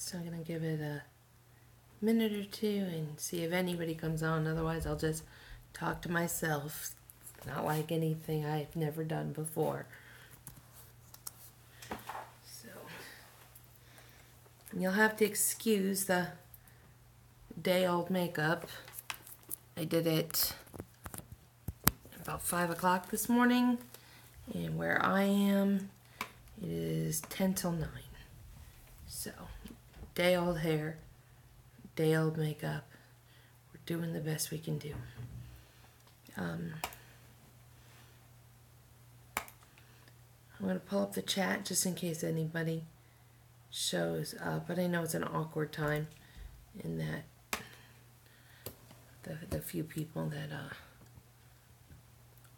So I'm going to give it a minute or two and see if anybody comes on. Otherwise, I'll just talk to myself. It's not like anything I've never done before. So you'll have to excuse the day-old makeup. I did it about 5 o'clock this morning, and where I am, it is 10 till 9. So, day-old hair, day-old makeup. We're doing the best we can do. I'm going to pull up the chat just in case anybody shows up, but I know it's an awkward time in that the few people that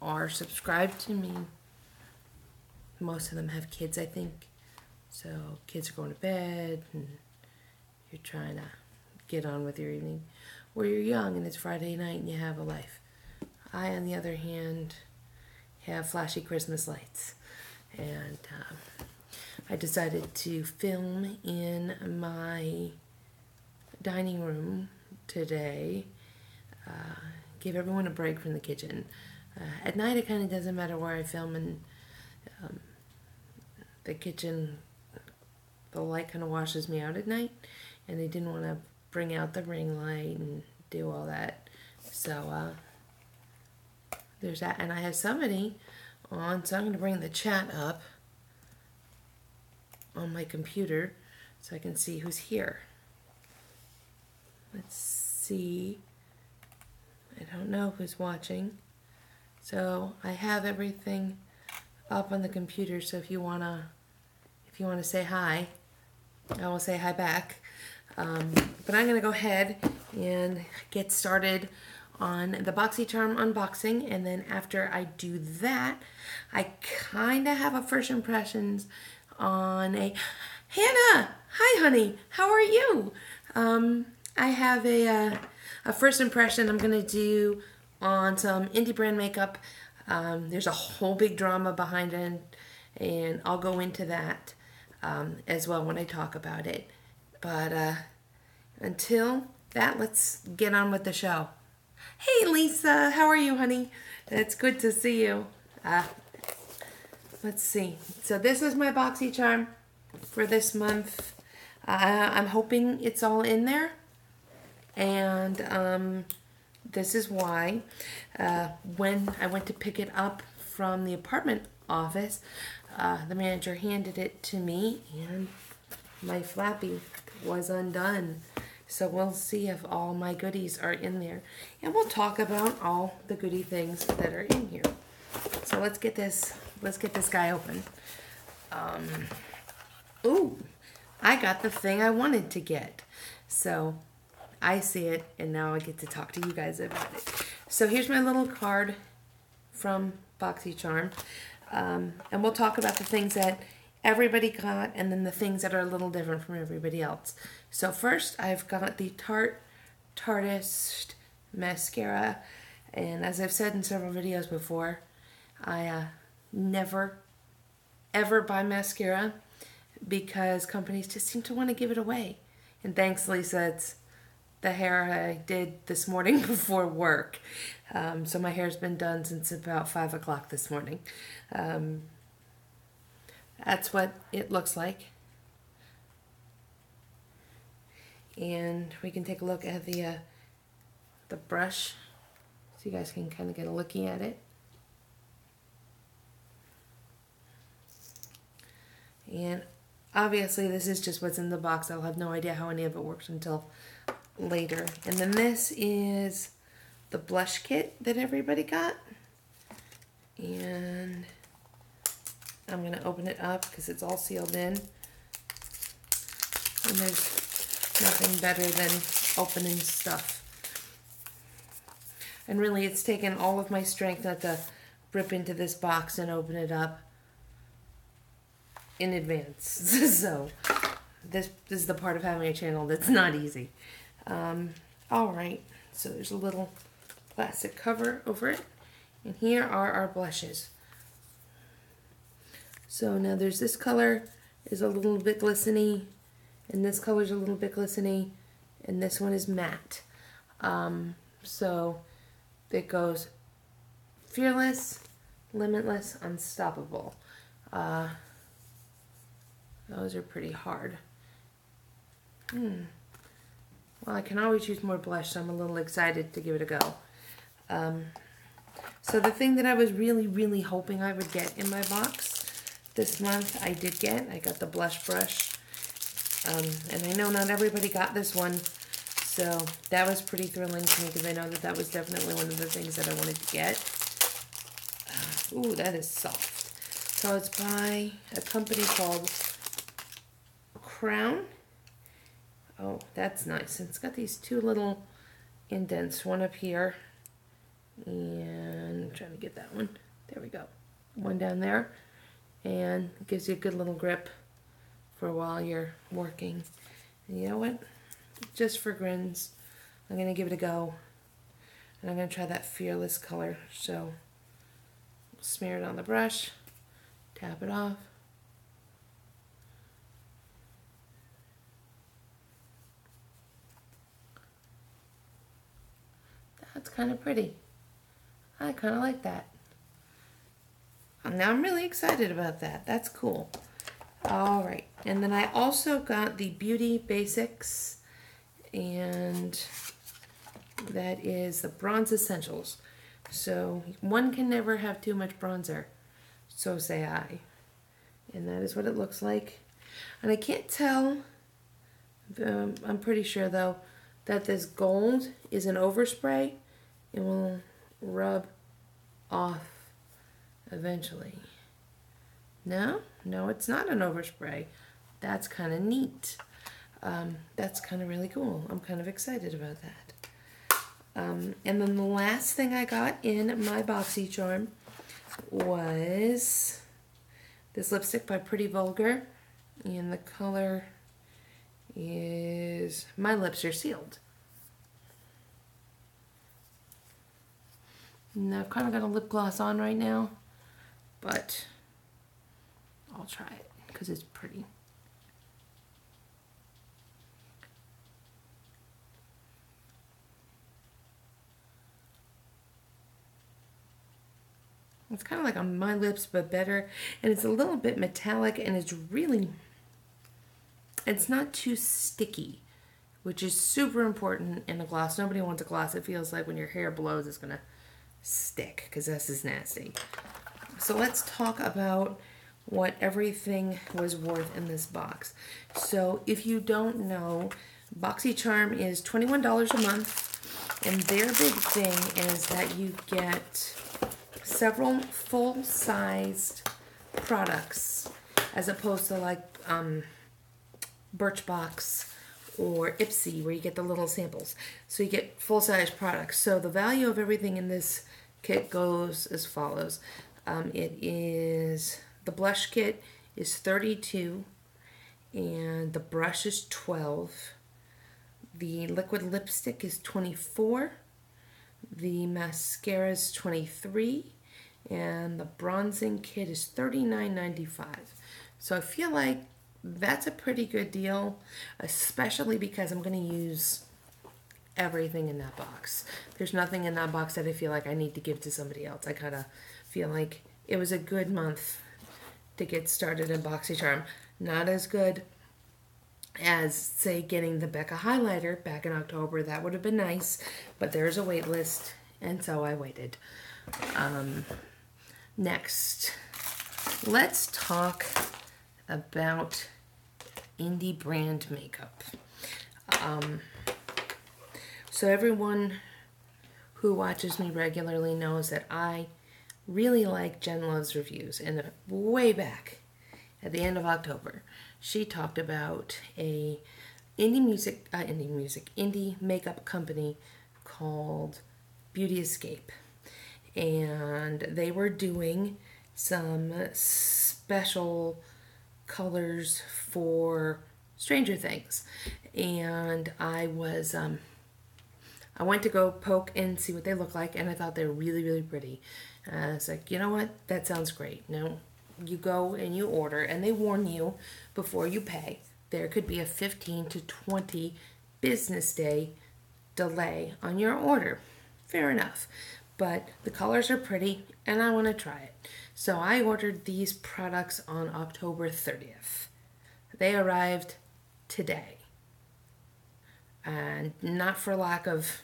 are subscribed to me, most of them have kids, I think. So kids are going to bed and you're trying to get on with your evening. Or you're young and it's Friday night and you have a life. I, on the other hand, have flashy Christmas lights. And I decided to film in my dining room today. Give everyone a break from the kitchen. At night it kind of doesn't matter where I film, and the kitchen, the light kind of washes me out at night, and I didn't want to bring out the ring light and do all that. So there's that, and I have somebody on, so I'm going to bring the chat up on my computer so I can see who's here. Let's see. I don't know who's watching. So I have everything up on the computer, so if you wanna say hi, I will say hi back. But I'm gonna go ahead and get started on the Boxycharm unboxing, and then after I do that, I kinda have a first impressions on a Hannah! Hi honey, how are you? I have a first impression I'm gonna do on some indie brand makeup. There's a whole big drama behind it, and I'll go into that as well when I talk about it. But until that, let's get on with the show. Hey Lisa, how are you, honey? It's good to see you. Let's see. So this is my Boxycharm for this month. I'm hoping it's all in there. And this is why when I went to pick it up from the apartment office, the manager handed it to me and my flappy was undone. So we'll see if all my goodies are in there, and we'll talk about all the goodie things that are in here. So let's get this guy open. Ooh, I got the thing I wanted to get. So I see it, and now I get to talk to you guys about it. So here's my little card from Boxycharm, and we'll talk about the things that everybody got, and then the things that are a little different from everybody else. So first, I've got the Tarteist mascara, and as I've said in several videos before, I never ever buy mascara because companies just seem to want to give it away. And thanks, Lisa, it's the hair I did this morning before work. So my hair's been done since about 5 o'clock this morning. That's what it looks like. And we can take a look at the brush so you guys can kind of get a looky at it. And obviously this is just what's in the box. I'll have no idea how any of it works until later. And then this is the blush kit that everybody got. And I'm going to open it up because it's all sealed in. And there's nothing better than opening stuff. And really it's taken all of my strength not to rip into this box and open it up in advance. So this is the part of having a channel that's not easy. Alright, so there's a little plastic cover over it. And here are our blushes. So now there's this color is a little bit glistening, And this color is a little bit glistening, and this one is matte. So it goes fearless, limitless, unstoppable. Those are pretty hard. Well, I can always use more blush, so I'm a little excited to give it a go. So the thing that I was really, really hoping I would get in my box this month, I did get. I got the blush brush. And I know not everybody got this one, so that was pretty thrilling to me because I know that that was definitely one of the things that I wanted to get. Ooh, that is soft. So it's by a company called Crown. Oh, that's nice. It's got these two little indents, one up here, and I'm trying to get that one. There we go. One down there, and it gives you a good little grip for while you're working. And you know what? Just for grins, I'm going to give it a go. And I'm going to try that Fearless color. So, smear it on the brush, tap it off. That's kind of pretty. I kind of like that. Now I'm really excited about that. That's cool. All right, and then I also got the Beauty Basics, and that is the Bronze Essentials. So one can never have too much bronzer, so say I. And that is what it looks like. And I can't tell, I'm pretty sure though, that this gold is an overspray. It will rub off eventually. No, it's not an overspray. That's kind of neat. That's kind of really cool. I'm kind of excited about that. And then the last thing I got in my Boxycharm was this lipstick by Pretty Vulgar. And the color is My Lips Are Sealed. Now I've kind of got a lip gloss on right now, but I'll try it because it's pretty. It's kind of like on my lips, but better. And it's a little bit metallic, and it's not too sticky, which is super important in a gloss. Nobody wants a gloss. It feels like when your hair blows, it's going to stick, because this is nasty. So let's talk about what everything was worth in this box. So if you don't know, Boxycharm is $21 a month, and their big thing is that you get several full-sized products as opposed to like Birchbox or Ipsy where you get the little samples. So you get full-size products. So the value of everything in this kit goes as follows. The blush kit is $32 and the brush is $12. The liquid lipstick is $24. The mascara is $23. And the bronzing kit is $39.95. So I feel like that's a pretty good deal, especially because I'm going to use everything in that box. There's nothing in that box that I feel like I need to give to somebody else. I kind of feel like it was a good month to get started in Boxycharm. Not as good as, say, getting the Becca highlighter back in October. That would have been nice, but there's a wait list, and so I waited. Next, let's talk about indie brand makeup. So everyone who watches me regularly knows that I really like Jen Love's reviews. And way back at the end of October, she talked about a indie makeup company called Beauty Escape. And they were doing some special colors for Stranger Things. And I went to go poke and see what they look like, and I thought they were really, really pretty. I was like, you know what? That sounds great. Now, you go and you order, and they warn you before you pay there could be a 15 to 20 business day delay on your order. Fair enough. But the colors are pretty and I want to try it. So I ordered these products on October 30th. They arrived today. And not for lack of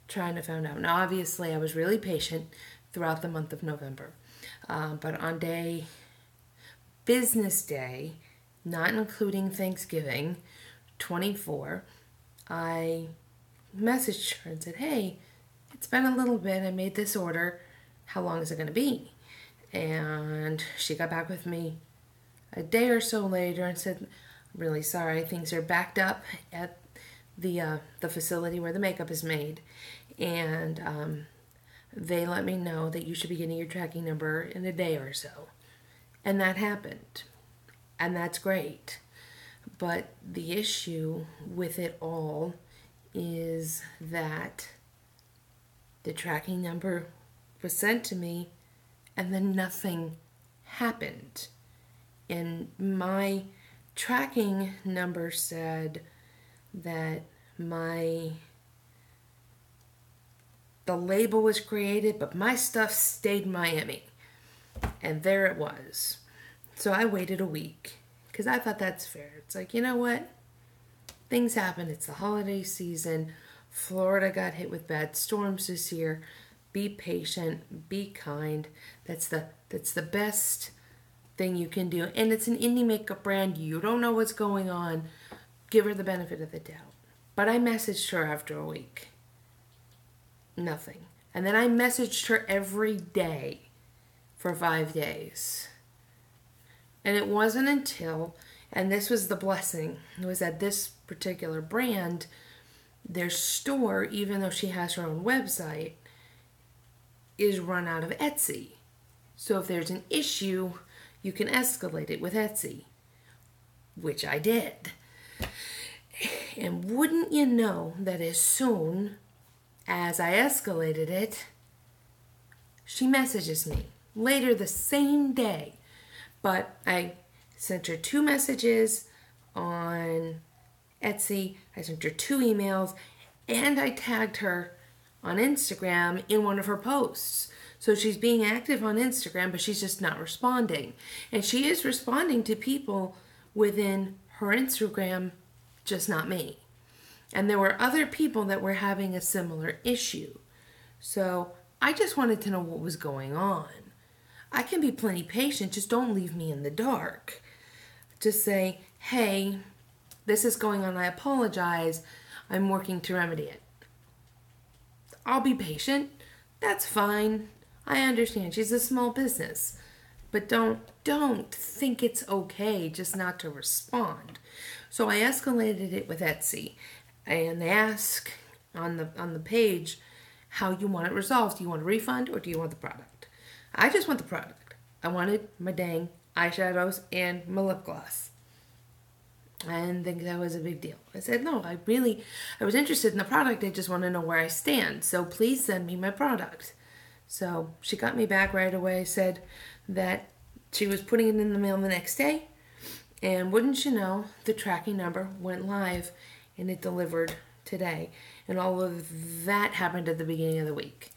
trying to find out. Now, obviously, I was really patient throughout the month of November. But on business day, not including Thanksgiving, 24, I messaged her and said, hey, it's been a little bit. I made this order. How long is it going to be? And she got back with me a day or so later and said, I'm really sorry. Things are backed up at the facility where the makeup is made. And they let me know that you should be getting your tracking number in a day or so. And that happened. And that's great. But the issue with it all is that the tracking number was sent to me and then nothing happened. And my tracking number said that the label was created, but my stuff stayed in Miami. And there it was. So I waited a week because I thought that's fair. It's like, you know what? Things happen. It's the holiday season. Florida got hit with bad storms this year. Be patient. Be kind. That's the best thing you can do. And it's an indie makeup brand. You don't know what's going on. Give her the benefit of the doubt. But I messaged her after a week. Nothing. And then I messaged her every day for 5 days. And it wasn't until, and this was the blessing, it was that this particular brand, their store, even though she has her own website, is run out of Etsy. So if there's an issue, you can escalate it with Etsy, which I did. And wouldn't you know that as soon as I escalated it, she messages me later the same day. But I sent her 2 messages on Etsy, I sent her 2 emails, and I tagged her on Instagram in one of her posts. So she's being active on Instagram, but she's just not responding. And she is responding to people within her Instagram, just not me. And there were other people that were having a similar issue. So I just wanted to know what was going on. I can be plenty patient, just don't leave me in the dark. Just say, hey, this is going on, I apologize, I'm working to remedy it. I'll be patient, that's fine. I understand, she's a small business. But don't think it's okay just not to respond. So I escalated it with Etsy. And they ask on the page how you want it resolved. Do you want a refund or do you want the product? I just want the product. I wanted my dang eyeshadows and my lip gloss. I didn't think that was a big deal. I said, no, I was interested in the product. I just want to know where I stand. So please send me my product. So she got me back right away, said that she was putting it in the mail the next day. And wouldn't you know, the tracking number went live and it delivered today. And all of that happened at the beginning of the week.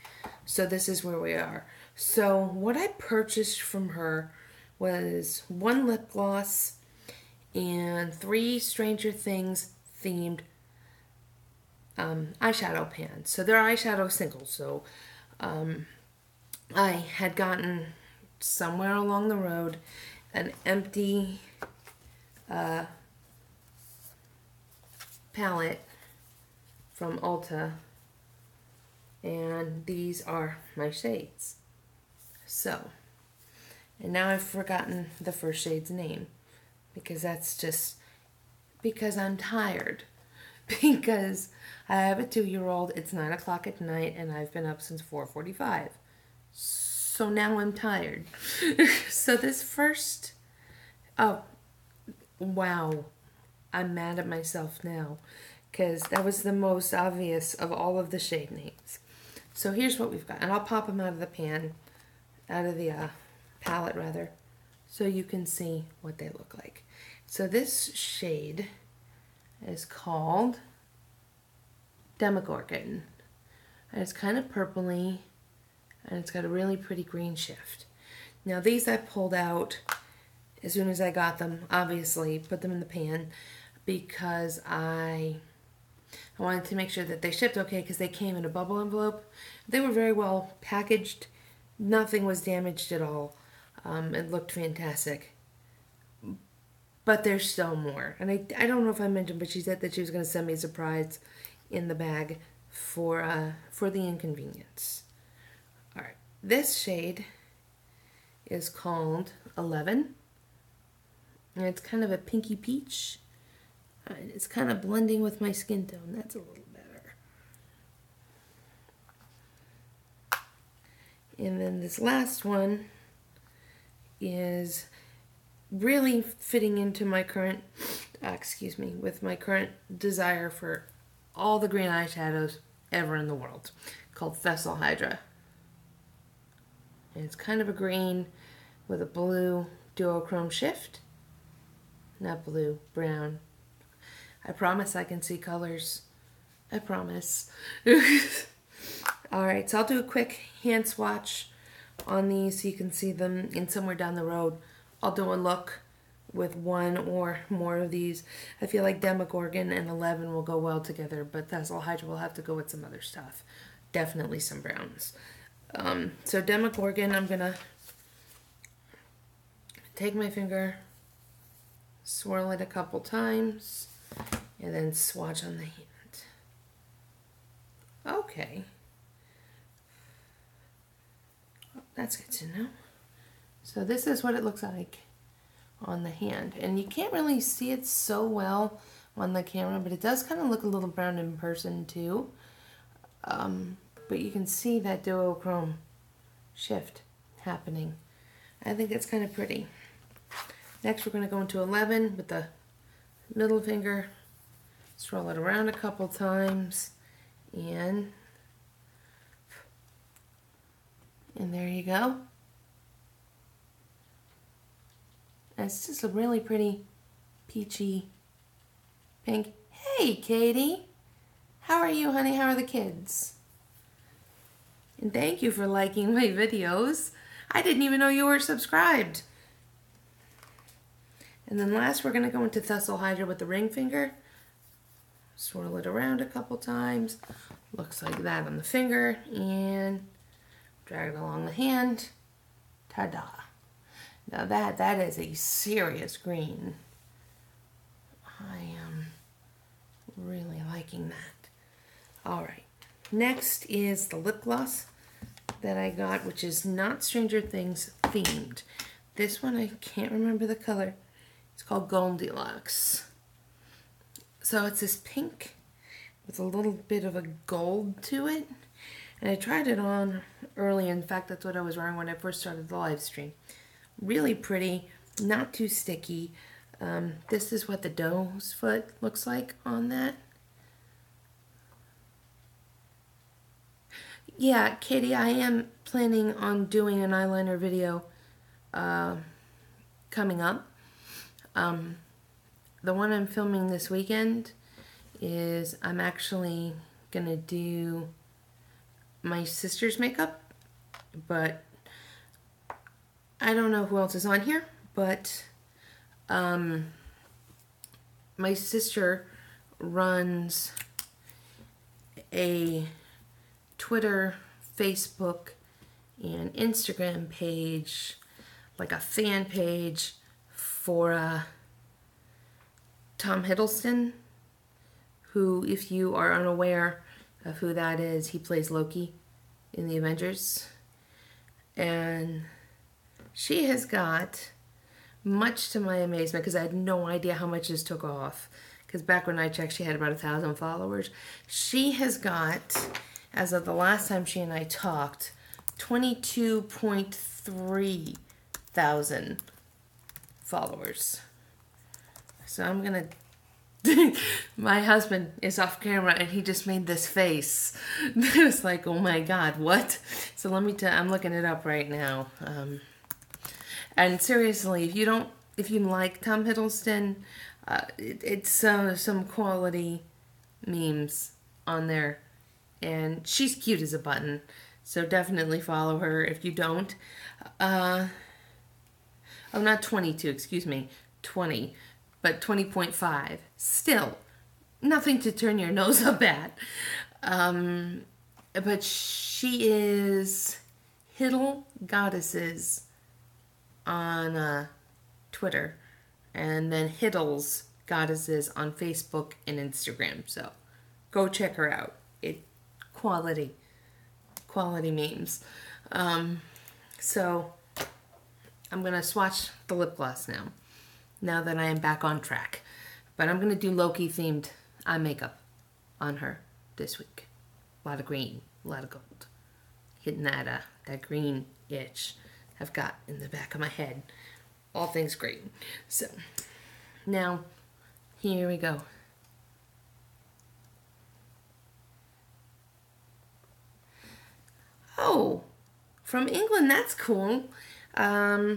So this is where we are. So what I purchased from her was 1 lip gloss and 3 Stranger Things themed eyeshadow pans. So they're eyeshadow singles. So I had gotten somewhere along the road an empty palette from Ulta, and these are my shades. So, and now I've forgotten the first shade's name, because that's just because I'm tired, because I have a 2-year-old, it's 9 o'clock at night, and I've been up since 4:45. So now I'm tired. So this first, oh, wow, I'm mad at myself now, because that was the most obvious of all of the shade names. So here's what we've got, and I'll pop them out of the pan, out of the palette rather, so you can see what they look like. So this shade is called Demogorgon. And it's kind of purpley, and it's got a really pretty green shift. Now these I pulled out as soon as I got them, obviously, put them in the pan, because I wanted to make sure that they shipped okay, because they came in a bubble envelope. They were very well packaged. Nothing was damaged at all. It looked fantastic. But there's still more. And I don't know if I mentioned, but she said that she was going to send me a surprise in the bag for the inconvenience. Alright, this shade is called 11. And it's kind of a pinky peach. It's kind of blending with my skin tone. That's a little better. And then this last one is really fitting into my current, with my current desire for all the green eyeshadows ever in the world, called Fessel Hydra. And it's kind of a green with a blue duochrome shift. Not blue, brown. I promise I can see colors. I promise. Alright, so I'll do a quick hand swatch on these so you can see them in somewhere down the road. I'll do a look with one or more of these. I feel like Demogorgon and 11 will go well together, but Fessel Hydra will have to go with some other stuff. Definitely some browns. So Demogorgon, I'm going to take my finger, swirl it a couple times, and then swatch on the hand. Okay. That's good to know. So this is what it looks like on the hand. And you can't really see it so well on the camera, but it does kind of look a little brown in person too. But you can see that duochrome shift happening. I think it's kind of pretty. Next we're going to go into 11 with the middle finger. Swirl it around a couple times. And there you go. And it's just a really pretty peachy pink. Hey, Katie. How are you, honey? How are the kids? And thank you for liking my videos. I didn't even know you were subscribed. And then last, we're going to go into Fessel Hydra with the ring finger. Swirl it around a couple times. Looks like that on the finger. And drag it along the hand. Ta-da. Now that is a serious green. I am really liking that. Alright. Next is the lip gloss that I got, which is not Stranger Things themed. This one, I can't remember the color. It's called Goldilocks. So it's this pink with a little bit of a gold to it. And I tried it on early. In fact, that's what I was wearing when I first started the live stream. Really pretty, not too sticky. This is what the doe's foot looks like on that. Yeah, Katie, I am planning on doing an eyeliner video coming up. The one I'm filming this weekend is I'm actually going to do my sister's makeup, but I don't know who else is on here, but my sister runs a Twitter, Facebook, and Instagram page, like a fan page for Tom Hiddleston, who, if you are unaware of who that is, he plays Loki in the Avengers. And she has got, much to my amazement, because I had no idea how much this took off, because back when I checked, she had about 1,000 followers. She has got, as of the last time she and I talked, 22.3 thousand followers. So I'm gonna my husband is off camera and he just made this face. It was like, oh my god, what? So let me I'm looking it up right now. And seriously, if you don't if you like Tom Hiddleston, it's some quality memes on there. And she's cute as a button. So definitely follow her if you don't. Oh, not 22, excuse me. 20. But 20.5. Still, nothing to turn your nose up at. But she is Hiddle Goddesses on Twitter. And then Hiddles Goddesses on Facebook and Instagram. So go check her out. Quality memes. So I'm going to swatch the lip gloss now that I am back on track. But I'm going to do Loki themed eye makeup on her this week. A lot of green, a lot of gold. Hitting that green itch I've got in the back of my head. All things green. So now here we go. Oh, from England, that's cool. Let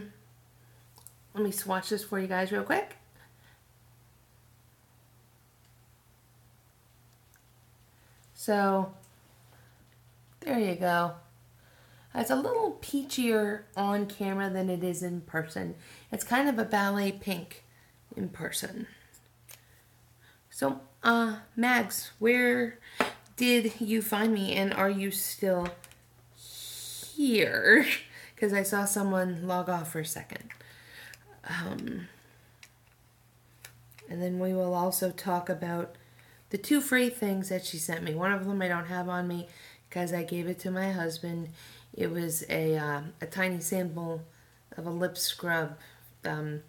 me swatch this for you guys real quick. So, there you go. It's a little peachier on camera than it is in person. It's kind of a ballet pink in person. So, Mags, where did you find me, and are you still here? Because I saw someone log off for a second. And then we will also talk about the 2 free things that she sent me. One of them I don't have on me because I gave it to my husband. It was a tiny sample of a lip scrub that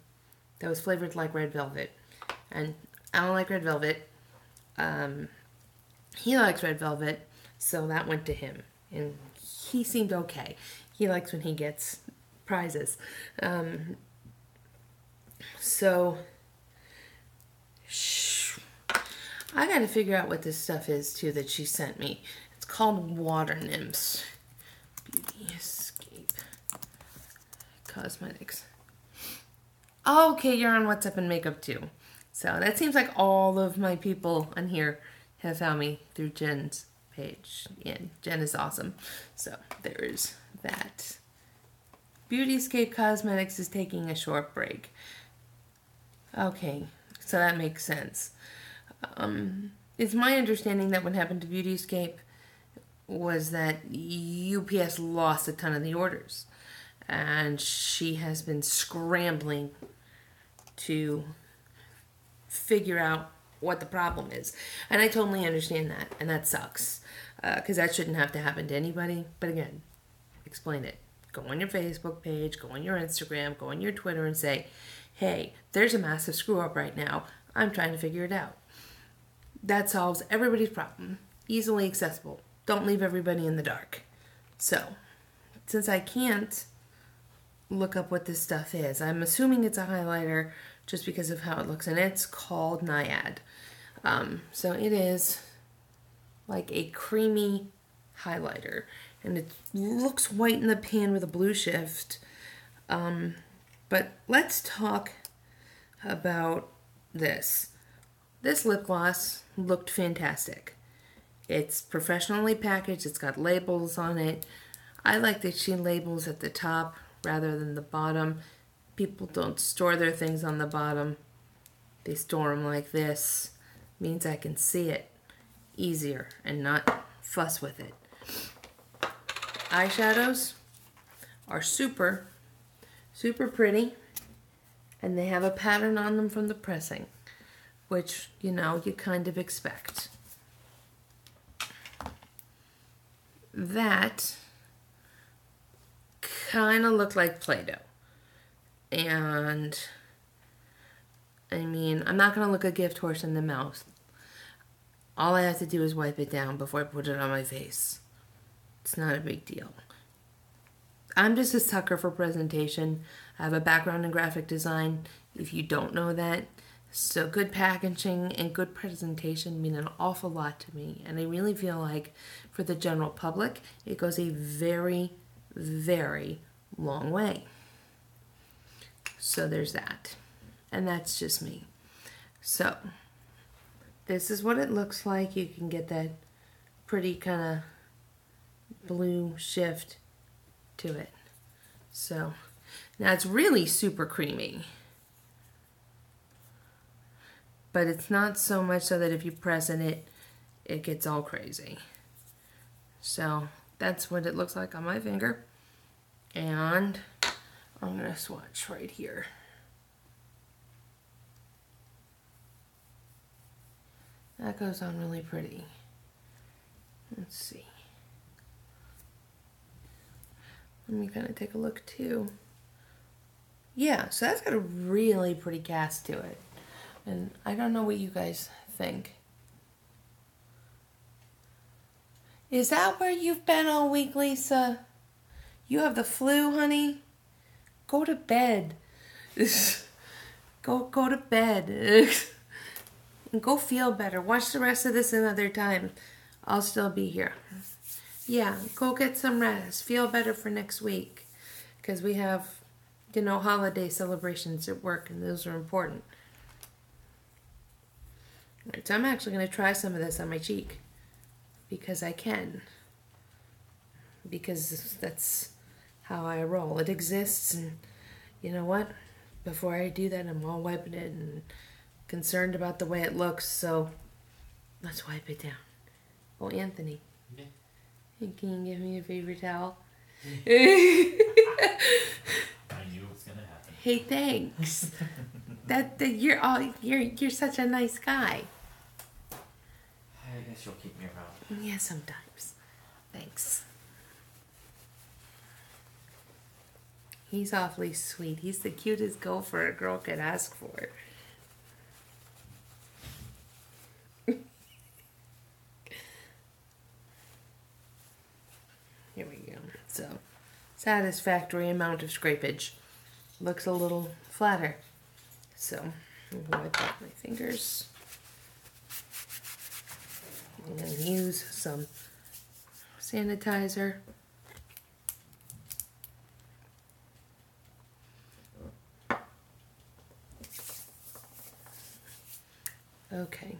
was flavored like red velvet. And I don't like red velvet. He likes red velvet, so that went to him. And he seemed okay. He likes when he gets prizes. So, I gotta figure out what this stuff is, too, that she sent me. It's called Water Nymphs. Beauty Escape Cosmetics. Oh, okay, you're on What's Up in Makeup, too. So, that seems like all of my people on here have found me through Jen's page. Yeah, Jen is awesome. So, there's that. Beauty Escape Cosmetics is taking a short break. Okay, so that makes sense. It's my understanding that what happened to Beauty Escape was that UPS lost a ton of the orders. And she has been scrambling to figure out what the problem is. And I totally understand that, and that sucks. Because that shouldn't have to happen to anybody. But again, explain it. Go on your Facebook page, go on your Instagram, go on your Twitter and say, hey, there's a massive screw up right now. I'm trying to figure it out. That solves everybody's problem. Easily accessible. Don't leave everybody in the dark. So, since I can't look up what this stuff is, I'm assuming it's a highlighter just because of how it looks. And it's called Naiad. So it is like a creamy highlighter. And it looks white in the pan with a blue shift. But let's talk about this. This lip gloss looked fantastic. It's professionally packaged. It's got labels on it. I like that she labels at the top rather than the bottom. People don't store their things on the bottom. They store them like this. Means I can see it easier and not fuss with it. Eyeshadows are super pretty, and they have a pattern on them from the pressing, which, you know, you kind of expect. That kind of looked like Play-Doh. And, I mean, I'm not going to look a gift horse in the mouth. All I have to do is wipe it down before I put it on my face. It's not a big deal. I'm just a sucker for presentation. I have a background in graphic design, if you don't know that. So good packaging and good presentation mean an awful lot to me. And I really feel like for the general public, it goes a very, very long way. So there's that. And that's just me. So this is what it looks like. You can get that pretty kind of blue shift to it. So now it's really super creamy. But it's not so much so that if you press in it, it gets all crazy. So that's what it looks like on my finger. And I'm going to swatch right here. That goes on really pretty. Let's see. Let me kind of take a look too. Yeah, so that's got a really pretty cast to it. And I don't know what you guys think. Is that where you've been all week, Lisa? You have the flu, honey? Go to bed. Go to bed. And go feel better. Watch the rest of this another time. I'll still be here. Yeah, go get some rest. Feel better for next week. Because we have, you know, holiday celebrations at work, and those are important. Right, so I'm actually going to try some of this on my cheek. Because I can. Because that's how I roll. It exists, and you know what? Before I do that, I'm all wiping it and concerned about the way it looks, so let's wipe it down. Oh, Anthony. Yeah. Can you give me your favorite towel? I knew it was gonna happen. Hey, thanks. You're such a nice guy. I guess you'll keep me around. Yeah, sometimes. Thanks. He's awfully sweet. He's the cutest gopher a girl could ask for. Here we go. So, satisfactory amount of scrapage. Looks a little flatter. So, I'm going to wipe off my fingers. I'm going to use some sanitizer. Okay.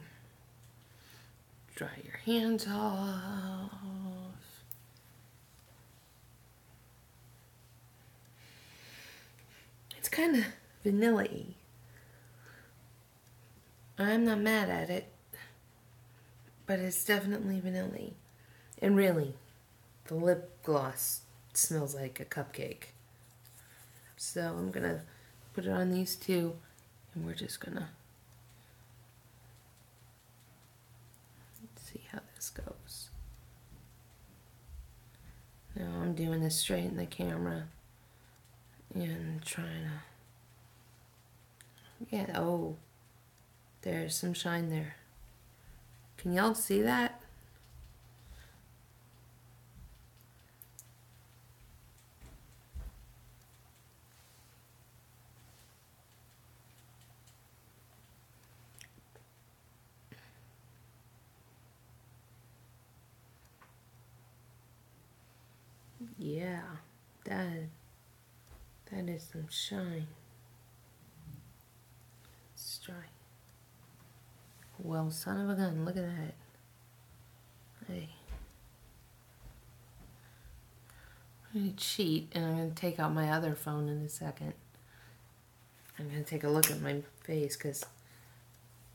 Dry your hands off. It's kind of vanilla-y. I'm not mad at it, but it's definitely vanilla-y. And really, the lip gloss smells like a cupcake. So I'm going to put it on these two, and we're just going to see how this goes. Now I'm doing this straight in the camera and trying to, yeah, oh, there's some shine there. Can y'all see that? Yeah, that is some shine. Let's try. Well, son of a gun, look at that. Hey. I'm going to cheat, and I'm going to take out my other phone in a second. I'm going to take a look at my face, because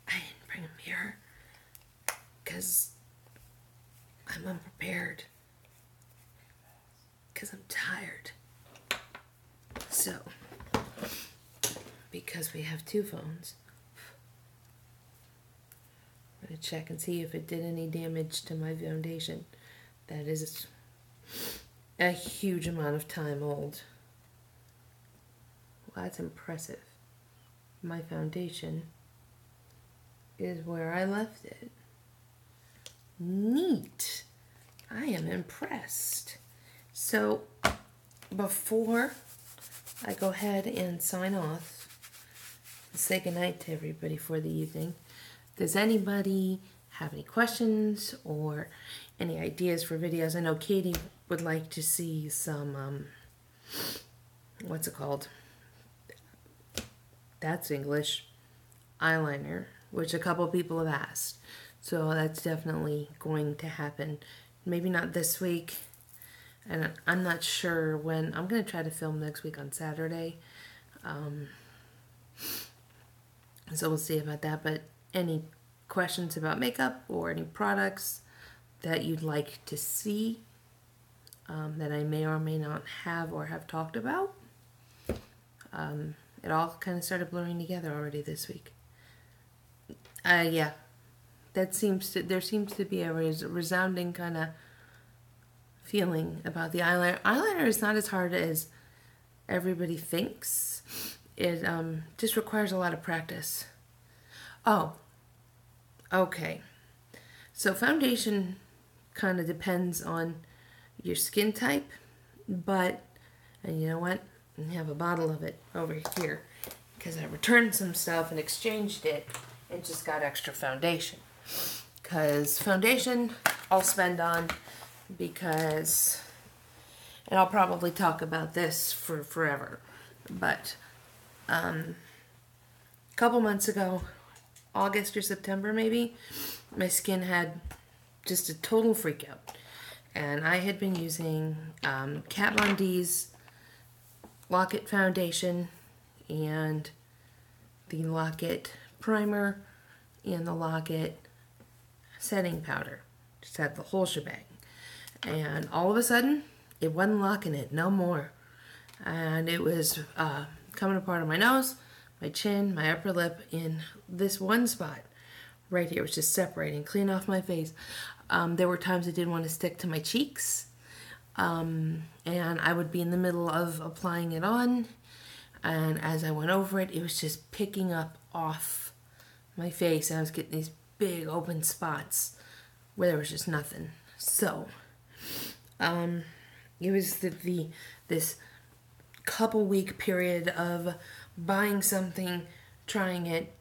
I didn't bring a mirror. Because I'm unprepared. Because I'm tired. So, because we have two phones, I'm going to check and see if it did any damage to my foundation. That is a huge amount of time old. Well, that's impressive. My foundation is where I left it. Neat. I am impressed. So, before I go ahead and sign off and say goodnight to everybody for the evening, does anybody have any questions or any ideas for videos? I know Katie would like to see some, what's it called? that's English, eyeliner, which a couple people have asked. So that's definitely going to happen. Maybe not this week. And I'm not sure when. I'm going to try to film next week on Saturday. So we'll see about that. But any questions about makeup or any products that you'd like to see that I may or may not have or have talked about, it all kind of started blurring together already this week. Yeah, there seems to be a resounding kind of feeling about the eyeliner. Eyeliner is not as hard as everybody thinks. It just requires a lot of practice. Oh, okay. So foundation kind of depends on your skin type, and you know what? I have a bottle of it over here because I returned some stuff and exchanged it and just got extra foundation. Because foundation I'll spend on because, and I'll probably talk about this for forever, but a couple months ago, August or September maybe, my skin had just a total freak out. And I had been using Kat Von D's Lock-It foundation and the Lock-It primer and the Lock-It setting powder. Just had the whole shebang. And all of a sudden, it wasn't locking it no more. And it was coming apart on my nose, my chin, my upper lip, in this one spot right here. It was just separating clean off my face. There were times it didn't want to stick to my cheeks. And I would be in the middle of applying it on. And as I went over it, it was just picking up off my face. And I was getting these big open spots where there was just nothing. So, it was this couple week period of buying something, trying it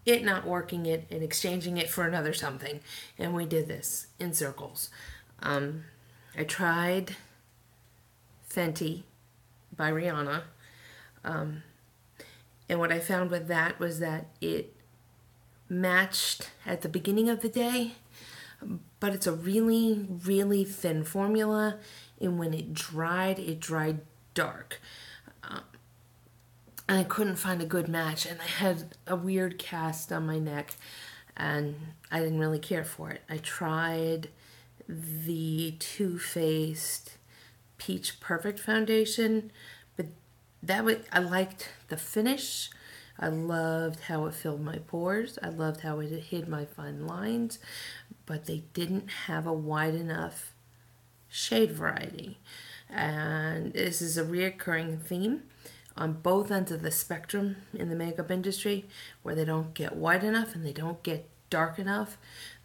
not working it, and exchanging it for another something. And we did this in circles. I tried Fenty by Rihanna. And what I found with that was that it matched at the beginning of the day, but it's a really, really thin formula. And when it dried dark. And I couldn't find a good match, and I had a weird cast on my neck, and I didn't really care for it. I tried the Too Faced Peach Perfect foundation, but I liked the finish. I loved how it filled my pores. I loved how it hid my fine lines, but they didn't have a wide enough shade variety. And this is a reoccurring theme on both ends of the spectrum in the makeup industry, where they don't get wide enough and they don't get dark enough,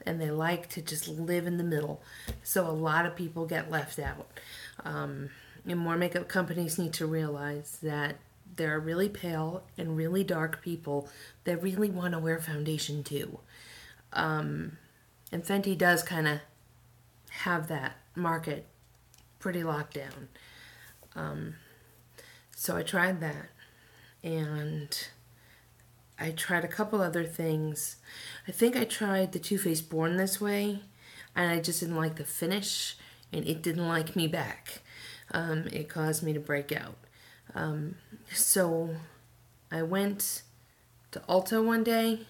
and they like to just live in the middle. So a lot of people get left out. And more makeup companies need to realize that there are really pale and really dark people that really want to wear foundation too. And Fenty does kind of have that market pretty locked down. So I tried that, and I tried a couple other things. I think I tried the Too Faced Born This Way, and I just didn't like the finish, and it didn't like me back. It caused me to break out. So I went to Ulta one day,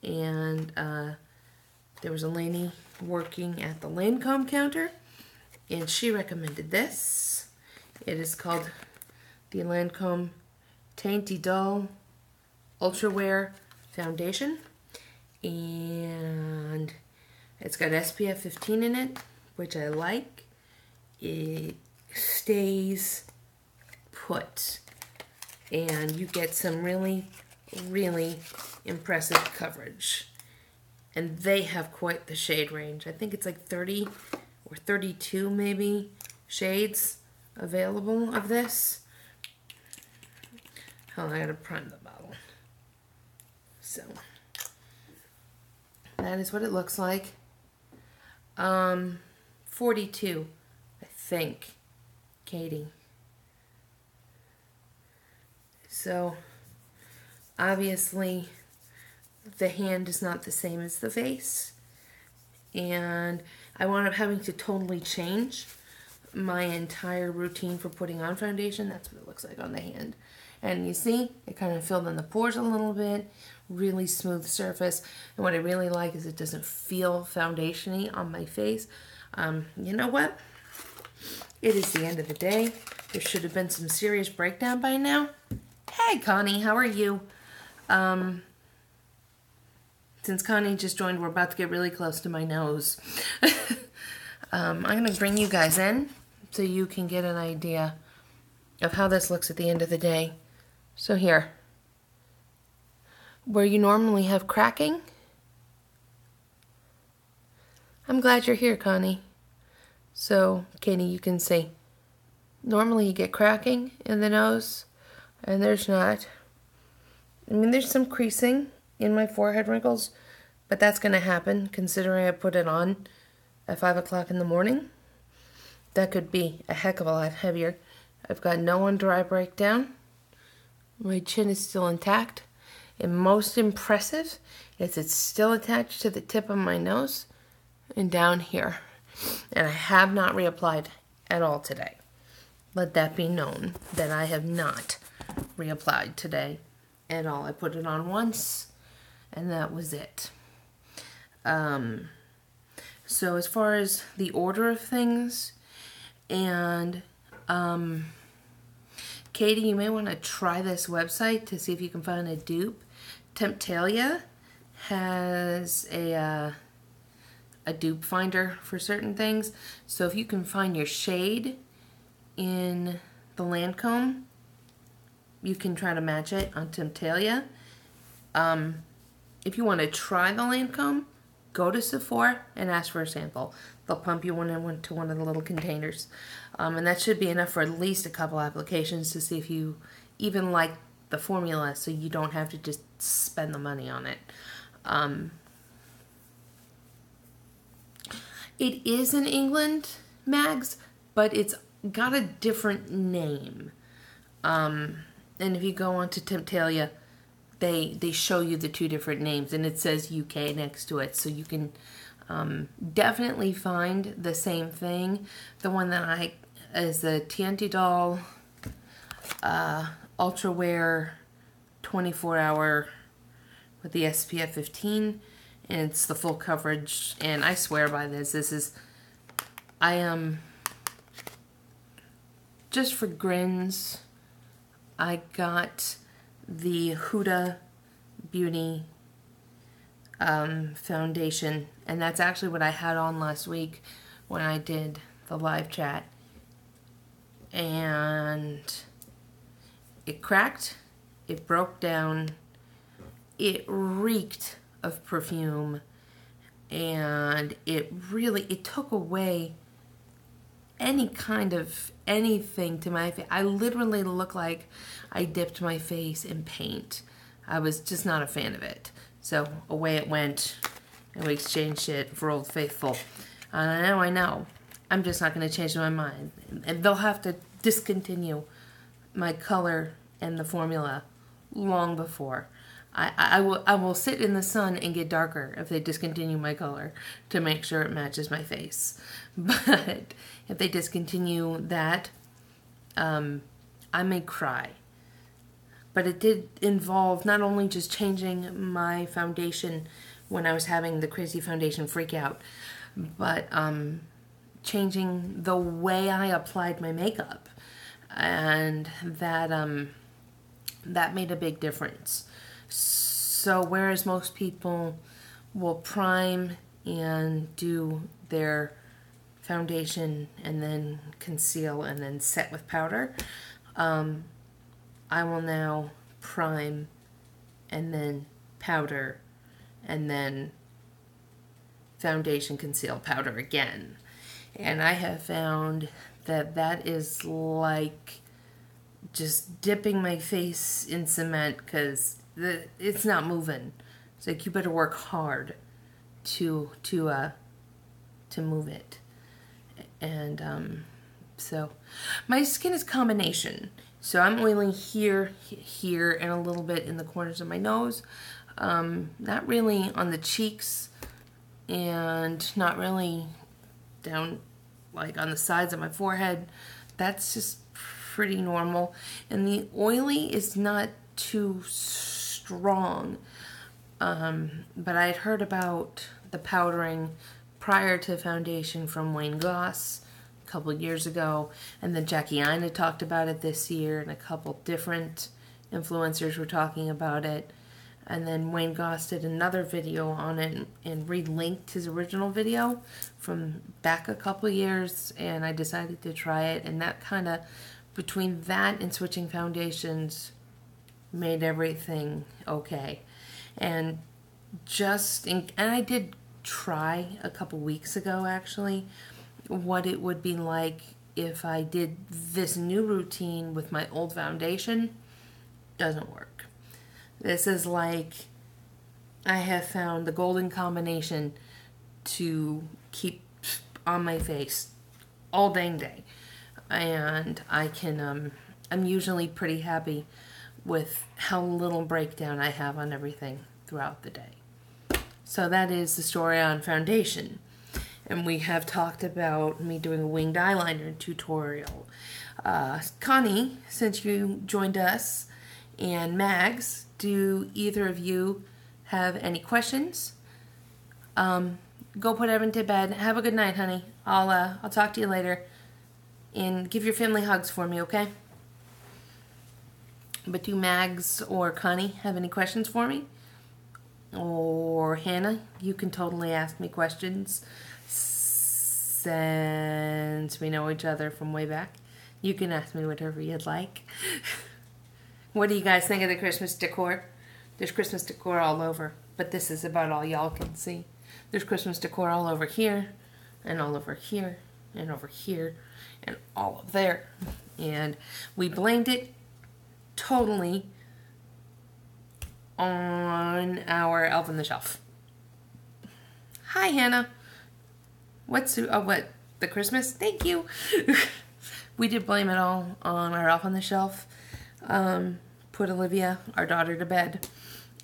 and there was a lady working at the Lancome counter, and she recommended this. It is called the Lancome Tainty Dull Ultra Wear Foundation, and it's got SPF 15 in it, which I like. It stays put, and you get some really, really impressive coverage. And they have quite the shade range. I think it's like 30 or 32 maybe shades available of this. Hold on, I gotta prime the bottle. So that is what it looks like. 42, I think, Katie. So obviously the hand is not the same as the face, and I wound up having to totally change my entire routine for putting on foundation. That's what it looks like on the hand. And you see, it kind of filled in the pores a little bit, really smooth surface. And what I really like is it doesn't feel foundation-y on my face. You know what? It is the end of the day. There should have been some serious breakdown by now. Hey, Connie, how are you? Since Connie just joined, we're about to get really close to my nose. I'm going to bring you guys in so you can get an idea of how this looks at the end of the day. So here, where you normally have cracking, I'm glad you're here, Connie. So, Katie, you can see. Normally you get cracking in the nose, and there's not. I mean, there's some creasing in my forehead wrinkles, but that's going to happen considering I put it on at 5 o'clock in the morning. That could be a heck of a lot heavier. I've got no under eye breakdown. My chin is still intact. And most impressive is it's still attached to the tip of my nose and down here. And I have not reapplied at all today. Let that be known that I have not reapplied today at all. I put it on once and that was it. So as far as the order of things, and Katie, you may want to try this website to see if you can find a dupe. Temptalia has a dupe finder for certain things. So if you can find your shade in the Lancome, you can try to match it on Temptalia. If you want to try the Lancome, go to Sephora and ask for a sample. They'll pump you one into one of the little containers. And that should be enough for at least a couple applications to see if you even like the formula, so you don't have to just spend the money on it. It is in England, Mags, but it's got a different name. And if you go onto Temptalia, they show you the two different names, and it says UK next to it, so you can definitely find the same thing. The one that I is the TNT Doll Ultra Wear 24-hour with the SPF 15, and it's the full coverage, and I swear by this. This is, just for grins, I got the Huda Beauty foundation, and that's actually what I had on last week when I did the live chat, and it cracked, it broke down, it reeked of perfume, and it took away any kind of anything to my face. I literally looked like I dipped my face in paint. I was just not a fan of it. So away it went, and we exchanged it for Old Faithful. Now I know. I'm just not going to change my mind. And they'll have to discontinue my color and the formula long before. I will sit in the sun and get darker if they discontinue my color to make sure it matches my face. But if they discontinue that, I may cry. But it did involve not only just changing my foundation when I was having the crazy foundation freak out, but changing the way I applied my makeup. And that made a big difference. So whereas most people will prime and do their foundation and then conceal and then set with powder, I will now prime and then powder and then foundation, conceal, powder again. And I have found that that is like just dipping my face in cement, because it's not moving. It's like you better work hard to move it. And so my skin is combination. So I'm oiling here, here, and a little bit in the corners of my nose. Not really on the cheeks, and not really down like on the sides of my forehead. That's just pretty normal. And the oily is not too strong. But I had heard about the powdering prior to foundation from Wayne Goss a couple of years ago, and then Jackie Ina talked about it this year, and a couple different influencers were talking about it. And then Wayne Goss did another video on it and relinked his original video from back a couple of years, and I decided to try it, and that kind of, between that and switching foundations, made everything okay. And I did try a couple weeks ago actually what it would be like if I did this new routine with my old foundation. Doesn't work. This is like I have found the golden combination to keep on my face all dang day, and I can I'm usually pretty happy with how little breakdown I have on everything throughout the day. So that is the story on foundation. And we have talked about me doing a winged eyeliner tutorial. Connie, since you joined us, and Mags, do either of you have any questions? Go put Evan to bed. Have a good night, honey. I'll talk to you later. And give your family hugs for me, okay? But do Mags or Connie have any questions for me? Or Hannah, you can totally ask me questions since we know each other from way back. You can ask me whatever you'd like. What do you guys think of the Christmas decor? There's Christmas decor all over, but this is about all y'all can see. There's Christmas decor all over here, and all over here, and over here, and all of there. And we blamed it totally on our Elf on the Shelf. Hi, Hannah. What, the Christmas? Thank you. We did blame it all on our Elf on the Shelf. Put Olivia, our daughter, to bed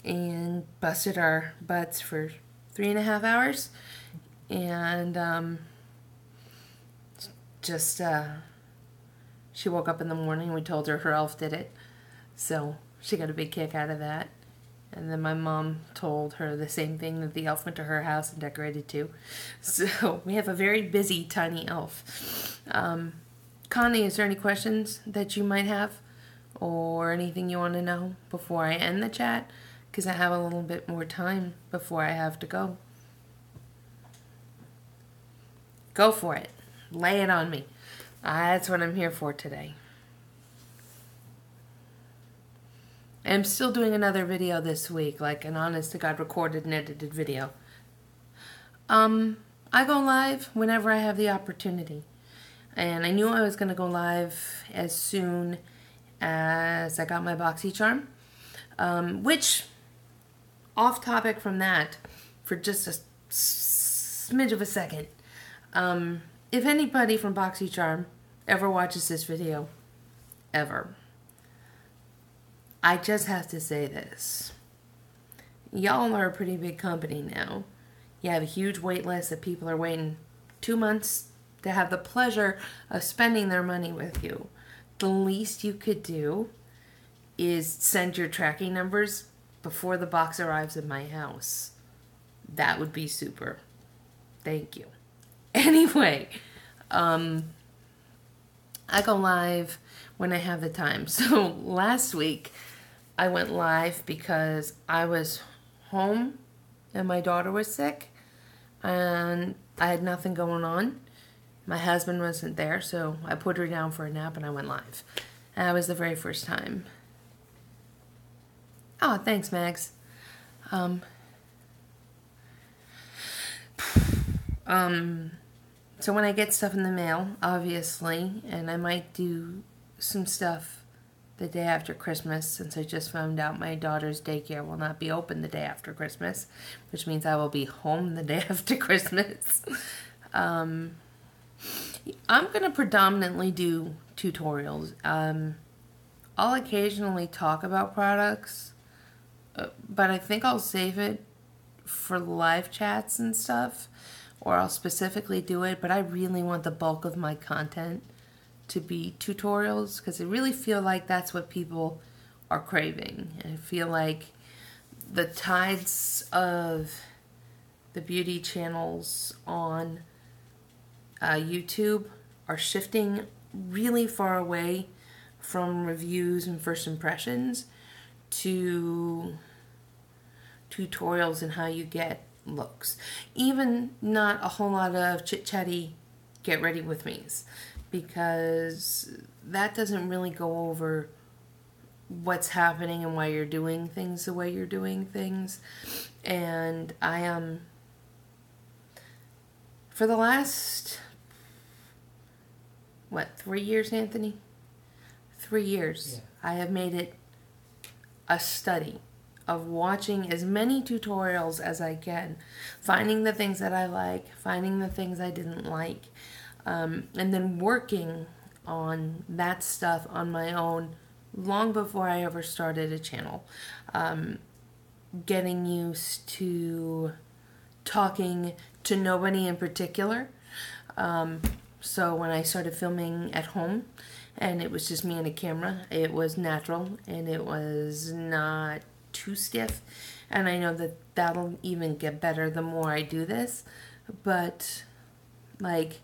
and busted our butts for 3.5 hours. And she woke up in the morning and we told her elf did it. So she got a big kick out of that. And then my mom told her the same thing, that the elf went to her house and decorated too. So we have a very busy, tiny elf. Connie, is there any questions that you might have? Or anything you want to know before I end the chat? Because I have a little bit more time before I have to go. Go for it. Lay it on me. That's what I'm here for today. I'm still doing another video this week, like an honest to God recorded and edited video. I go live whenever I have the opportunity. And I knew I was going to go live as soon as I got my Boxycharm. Which, off topic from that, for just a smidge of a second. If anybody from Boxycharm ever watches this video, ever, I just have to say this. Y'all are a pretty big company now. You have a huge wait list that people are waiting 2 months to have the pleasure of spending their money with you. The least you could do is send your tracking numbers before the box arrives at my house. That would be super. Thank you. Anyway, I go live when I have the time. So last week, I went live because I was home and my daughter was sick and I had nothing going on. My husband wasn't there, so I put her down for a nap and I went live. And that was the very first time. Oh, thanks, Mags. So when I get stuff in the mail, obviously, and I might do some stuff the day after Christmas, since I just found out my daughter's daycare will not be open the day after Christmas, which means I will be home the day after Christmas. I'm going to predominantly do tutorials. I'll occasionally talk about products, but I think I'll save it for live chats and stuff, or I'll specifically do it, but I really want the bulk of my content to be tutorials, because I really feel like that's what people are craving. I feel like the tides of the beauty channels on YouTube are shifting really far away from reviews and first impressions to tutorials and how you get looks. Even not a whole lot of chit-chatty get ready with me's, because that doesn't really go over what's happening and why you're doing things the way you're doing things. And I am, for the last, 3 years, Anthony? 3 years. Yeah. I have made it a study of watching as many tutorials as I can, finding the things that I like, finding the things I didn't like, and then working on that stuff on my own long before I ever started a channel. Getting used to talking to nobody in particular. So when I started filming at home and it was just me and a camera, it was natural and it was not too stiff. And I know that that'll even get better the more I do this, but like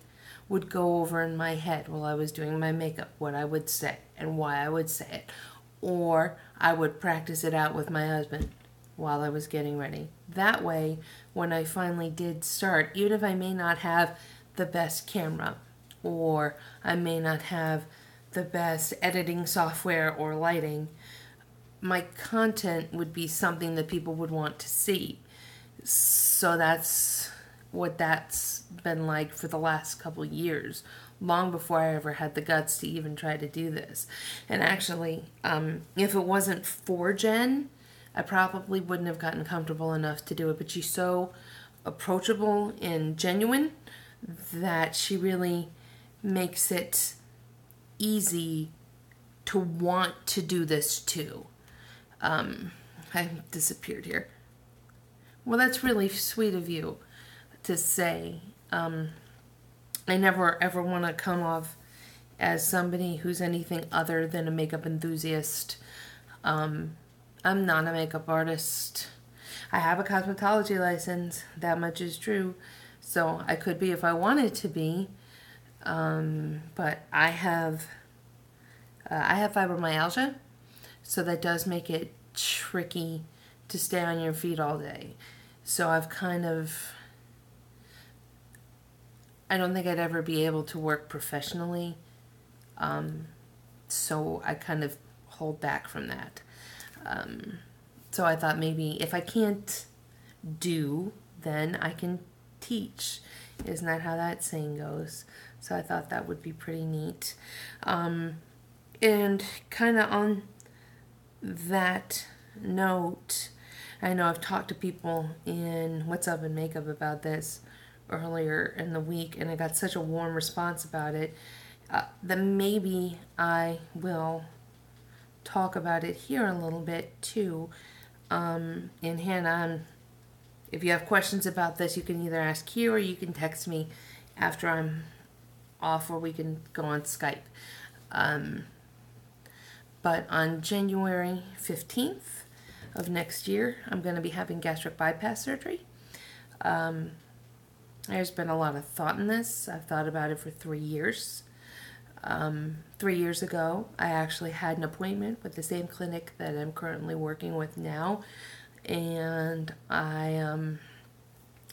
would go over in my head while I was doing my makeup what I would say and why I would say it. Or I would practice it out with my husband while I was getting ready. That way, when I finally did start, even if I may not have the best camera, or I may not have the best editing software or lighting, my content would be something that people would want to see. So that's what that's been like for the last couple years, long before I ever had the guts to even try to do this. And actually, if it wasn't for Jen, I probably wouldn't have gotten comfortable enough to do it, but she's so approachable and genuine that she really makes it easy to want to do this too. I disappeared here. Well, that's really sweet of you to say. I never ever want to come off as somebody who's anything other than a makeup enthusiast. I'm not a makeup artist. I have a cosmetology license, that much is true. So I could be if I wanted to be. But I have fibromyalgia, so that does make it tricky to stay on your feet all day. So I've kind of, I don't think I'd ever be able to work professionally. So I kind of hold back from that. So I thought maybe if I can't do, then I can teach. Isn't that how that saying goes? So I thought that would be pretty neat. And kind of on that note, I know I've talked to people in What's Up in Makeup about this earlier in the week, and I got such a warm response about it that maybe I will talk about it here a little bit too. And Hannah, if you have questions about this, you can either ask here or you can text me after I'm off, or we can go on Skype. But on January 15th of next year, I'm going to be having gastric bypass surgery. There's been a lot of thought in this. I've thought about it for 3 years. 3 years ago, I actually had an appointment with the same clinic that I'm currently working with now, and I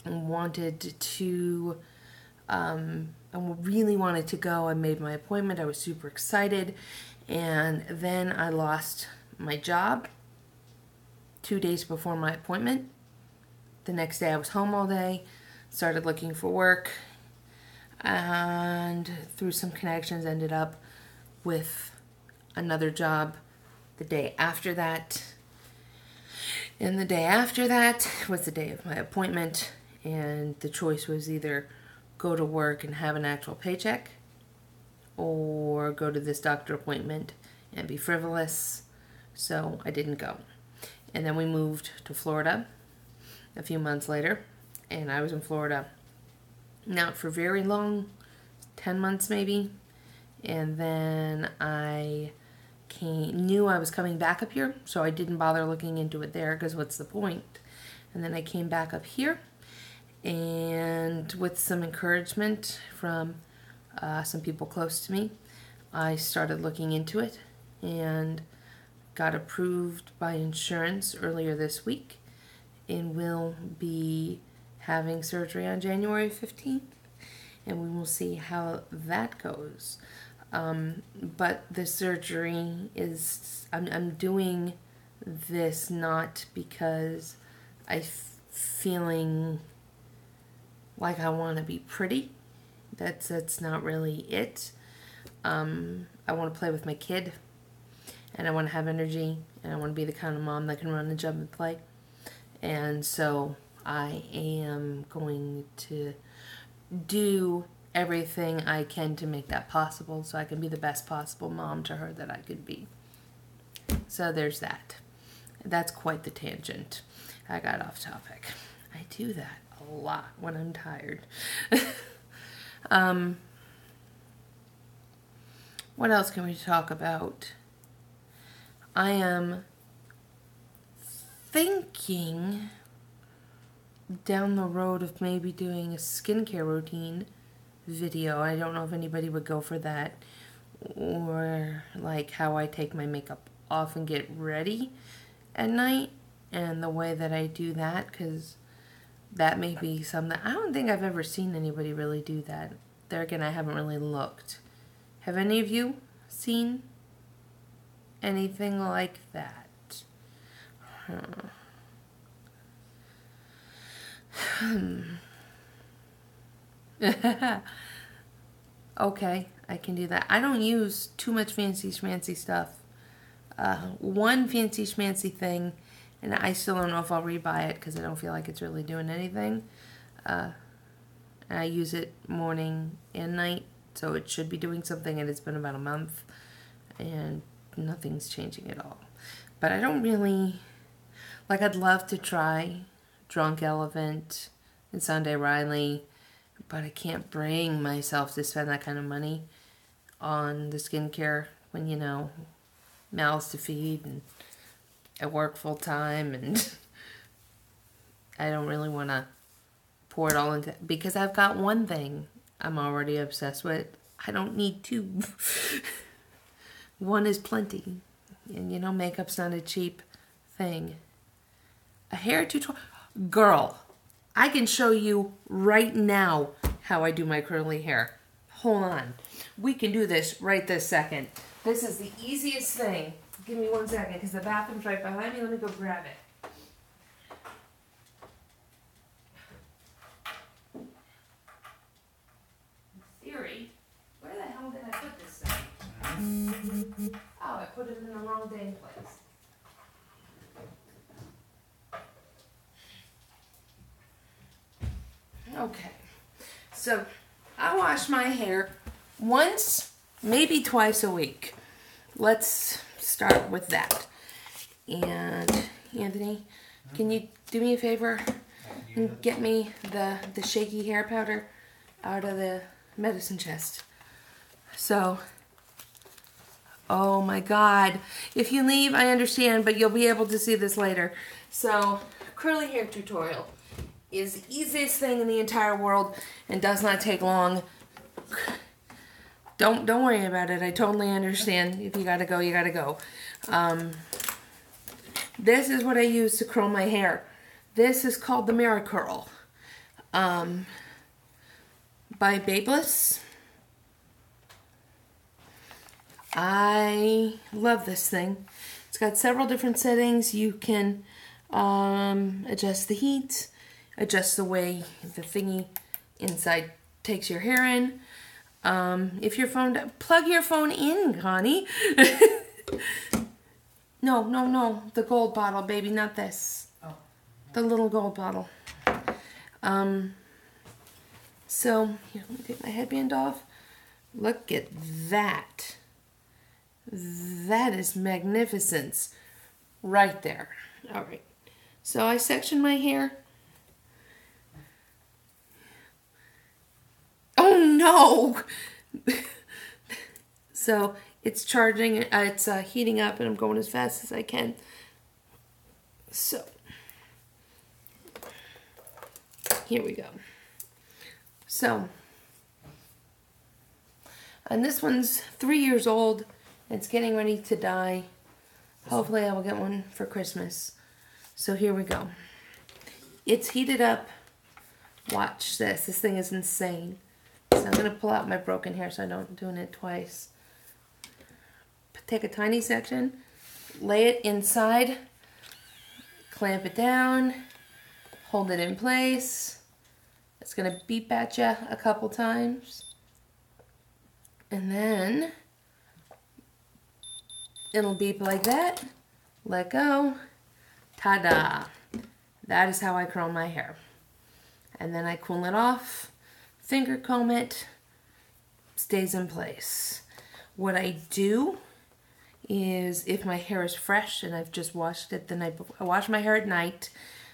wanted to, I really wanted to go. I made my appointment. I was super excited, and then I lost my job 2 days before my appointment. The next day I was home all day, started looking for work, and through some connections ended up with another job the day after that. And the day after that was the day of my appointment, and the choice was either go to work and have an actual paycheck or go to this doctor appointment and be frivolous, so I didn't go. And then we moved to Florida a few months later, and I was in Florida not for very long, 10 months maybe, and then I knew I was coming back up here, so I didn't bother looking into it there, because what's the point? And then I came back up here, and with some encouragement from some people close to me, I started looking into it and got approved by insurance earlier this week, and will be having surgery on January 15th, and we will see how that goes. But the surgery is, I'm doing this not because I'm feeling like I want to be pretty. That's not really it. I want to play with my kid, and I want to have energy, and I want to be the kind of mom that can run and jump and play. And so I am going to do everything I can to make that possible, so I can be the best possible mom to her that I could be. So there's that. That's quite the tangent. I got off topic. I do that a lot when I'm tired. What else can we talk about? I am thinking down the road of maybe doing a skincare routine video. I don't know if anybody would go for that, or like how I take my makeup off and get ready at night, and the way that I do that, because that may be something. I don't think I've ever seen anybody really do that. There again, I haven't really looked. Have any of you seen anything like that? Okay, I can do that. I don't use too much fancy schmancy stuff. One fancy schmancy thing, and I still don't know if I'll rebuy it because I don't feel like it's really doing anything. I use it morning and night, so it should be doing something, and it's been about a month, and nothing's changing at all. But I don't really, like, I'd love to try Drunk Elephant and Sunday Riley, but I can't bring myself to spend that kind of money on the skincare when, you know, mouths to feed, and I work full time, and I don't really want to pour it all into, because I've got one thing I'm already obsessed with. I don't need two. One is plenty. And you know, makeup's not a cheap thing. A hair tutorial. Girl, I can show you right now how I do my curly hair. Hold on. We can do this right this second. This is the easiest thing. Give me 1 second, because the bathroom's right behind me. Let me go grab it. Where the hell did I put this thing? Oh, I put it in the wrong dang place. Okay, so I wash my hair once, maybe twice a week. Let's start with that. And Anthony, can you do me a favor and get me the shaky hair powder out of the medicine chest? So, oh my God. If you leave, I understand, but you'll be able to see this later. So, curly hair tutorial is the easiest thing in the entire world and does not take long. Don't worry about it. I totally understand. If you gotta go, you gotta go. This is what I use to curl my hair. This is called the Miracurl by Babyliss. I love this thing. It's got several different settings. You can adjust the heat, adjust the way the thingy inside takes your hair in. If your phone, plug your phone in, Connie. No, the gold bottle, baby, not this. Oh. The little gold bottle. So, here, let me take my headband off. Look at that. That is magnificence right there. All right. So I section my hair. Oh no! So it's charging, it's heating up, and I'm going as fast as I can. So here we go. So, and this one's 3 years old. It's getting ready to die. Hopefully I will get one for Christmas. So here we go. It's heated up. Watch this. This thing is insane. So I'm going to pull out my broken hair so I don't doing it twice. Take a tiny section, lay it inside, clamp it down, hold it in place. It's going to beep at you a couple times. And then it'll beep like that. Let go. Ta-da. That is how I curl my hair. And then I cool it off, finger comb it, stays in place. What I do is if my hair is fresh and I've just washed it the night before. I wash my hair at night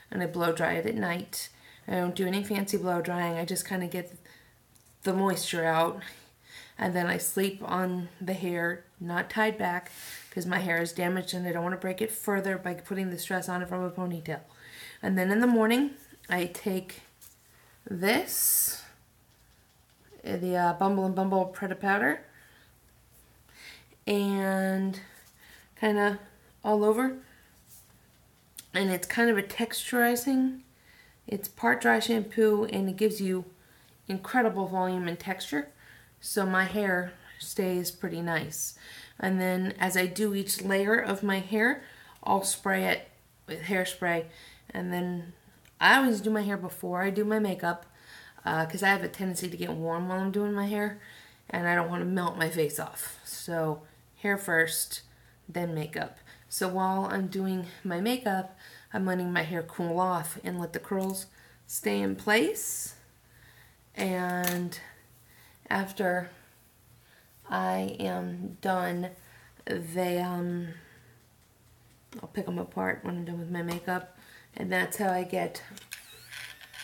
and I blow dry it at night. I don't do any fancy blow drying. I just kind of get the moisture out. And then I sleep on the hair, not tied back, because my hair is damaged and I don't want to break it further by putting the stress on it from a ponytail. And then in the morning, I take this, the Bumble and Bumble Preta Powder, and kind of all over, and it's kind of a texturizing. It's part dry shampoo and it gives you incredible volume and texture, so my hair stays pretty nice. And then as I do each layer of my hair, I'll spray it with hairspray, and then I always do my hair before I do my makeup because I have a tendency to get warm while I'm doing my hair and I don't want to melt my face off. So hair first, then makeup. So while I'm doing my makeup, I'm letting my hair cool off and let the curls stay in place. And after I am done, I'll pick them apart when I'm done with my makeup. And that's how I get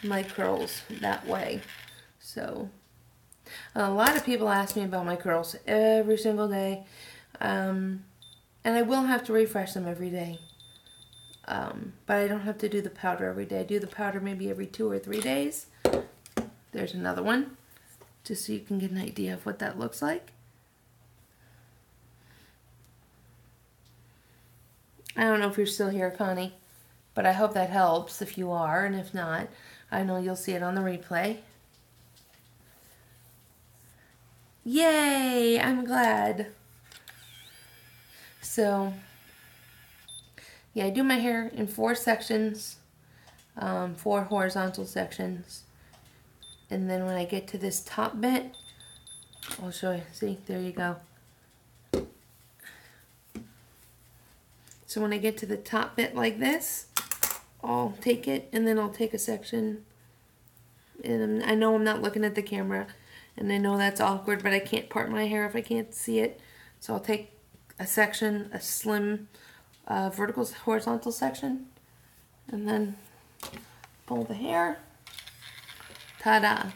my curls that way. So a lot of people ask me about my curls every single day. And I will have to refresh them every day. But I don't have to do the powder every day. I do the powder maybe every 2 or 3 days. There's another one, just so you can get an idea of what that looks like. I don't know if you're still here, Connie, but I hope that helps if you are, and if not, I know you'll see it on the replay. Yay! I'm glad. So, yeah, I do my hair in 4 sections, 4 horizontal sections. And then when I get to this top bit, I'll show you. See, there you go. So when I get to the top bit like this, I'll take it and then I'll take a section. And I know I'm not looking at the camera, and I know that's awkward, but I can't part my hair if I can't see it. So I'll take a section, a slim vertical horizontal section, and then pull the hair. Ta-da!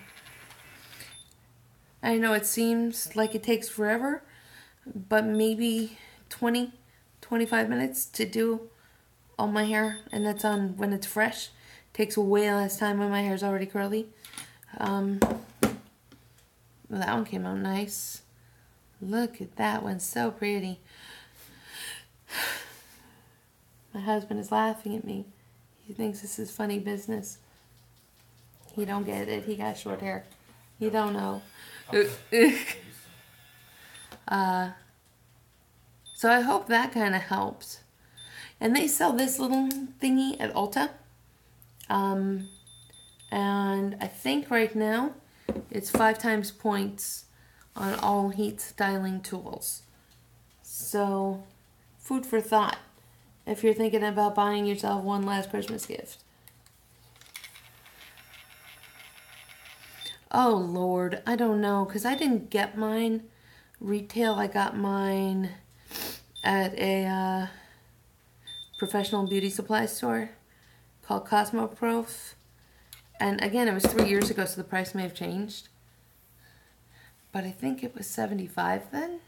I know it seems like it takes forever, but maybe 20, 25 minutes to do all my hair, and that's on when it's fresh. Takes way less time when my hair's already curly. Well, that one came out nice. Look at that one, so pretty. My husband is laughing at me. He thinks this is funny business. He don't get it. He got short hair. He don't know. So I hope that kind of helps. And they sell this little thingy at Ulta. And I think right now it's 5 times points on all heat styling tools. So, food for thought if you're thinking about buying yourself one last Christmas gift. Oh Lord, I don't know, because I didn't get mine retail. I got mine at a professional beauty supply store called Cosmoprof. And again, it was 3 years ago, so the price may have changed. But I think it was $75 then.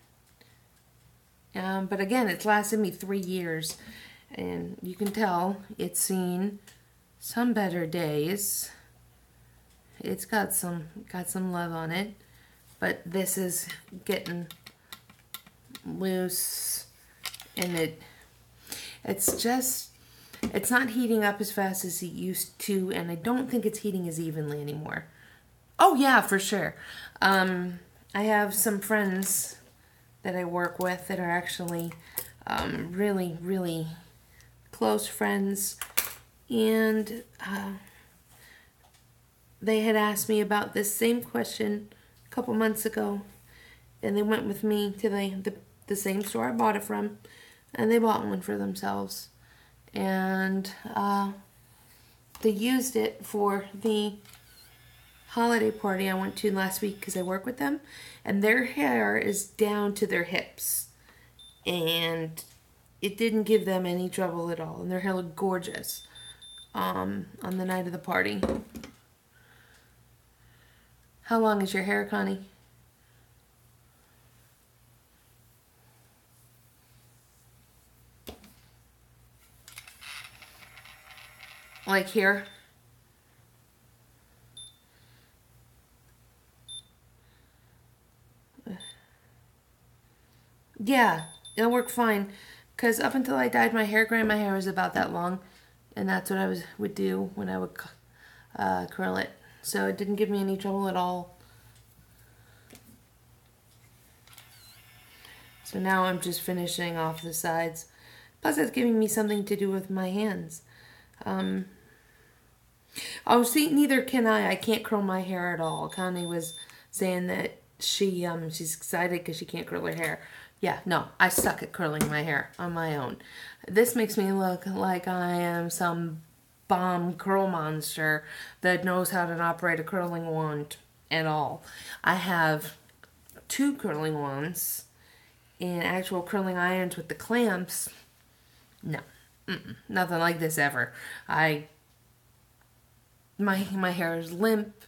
But again, it's lasted me 3 years. And you can tell it's seen some better days. It's got some love on it. But this is getting loose. And it's not heating up as fast as it used to. And I don't think it's heating as evenly anymore. Oh yeah, for sure. I have some friends that I work with that are actually really, really close friends, and they had asked me about this same question a couple months ago, and they went with me to the same store I bought it from, and they bought one for themselves, and they used it for the holiday party I went to last week because I work with them, and their hair is down to their hips, and it didn't give them any trouble at all, and their hair looked gorgeous on the night of the party. How long is your hair, Connie? Like here? Yeah, it'll work fine. Because up until I dyed my hair gray, my hair was about that long. And that's what I would do when I would curl it. So it didn't give me any trouble at all. So now I'm just finishing off the sides. Plus it's giving me something to do with my hands. Oh, see, neither can I. I can't curl my hair at all. Connie was saying that she's excited because she can't curl her hair. Yeah, no, I suck at curling my hair on my own. This makes me look like I am some bomb curl monster that knows how to operate a curling wand at all. I have 2 curling wands and actual curling irons with the clamps. No, nothing like this ever. My hair is limp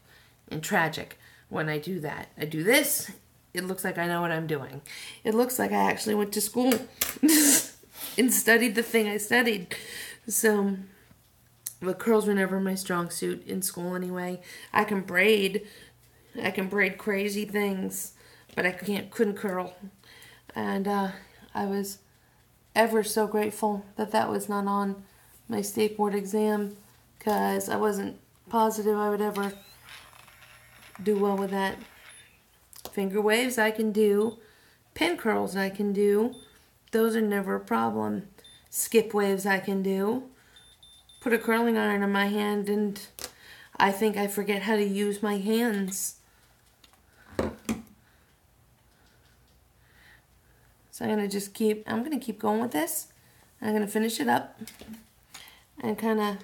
and tragic when I do that. I do this. It looks like I know what I'm doing. It looks like I actually went to school and studied the thing I studied. So, but curls were never my strong suit in school anyway. I can braid crazy things, but I couldn't curl. And I was ever so grateful that was not on my state board exam, because I wasn't positive I would ever do well with that. Finger waves I can do. Pin curls I can do. Those are never a problem. Skip waves I can do. Put a curling iron in my hand and I think I forget how to use my hands. So I'm going to keep going with this. I'm going to finish it up and kind of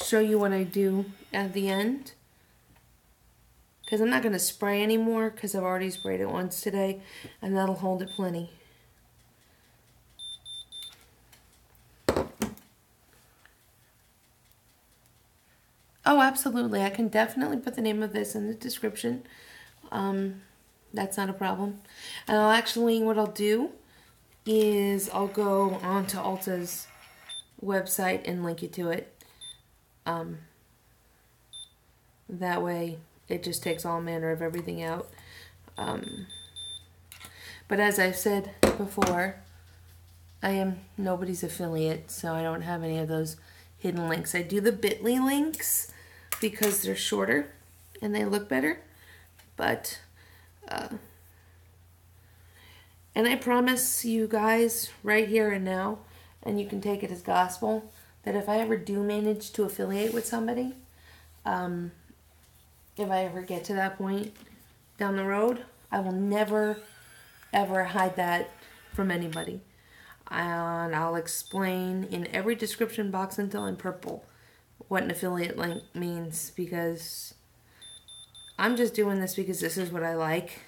show you what I do at the end. Because I'm not going to spray anymore because I've already sprayed it once today, and that'll hold it plenty. Oh, absolutely. I can definitely put the name of this in the description. That's not a problem. And what I'll do is I'll go onto Ulta's website and link you to it. That way it just takes all manner of everything out. But as I've said before, I am nobody's affiliate, so I don't have any of those hidden links. I do the bit.ly links because they're shorter and they look better. But, and I promise you guys right here and now, and you can take it as gospel, that if I ever do manage to affiliate with somebody, if I ever get to that point down the road, I will never, ever hide that from anybody. And I'll explain in every description box until I'm purple what an affiliate link means, because I'm just doing this because this is what I like.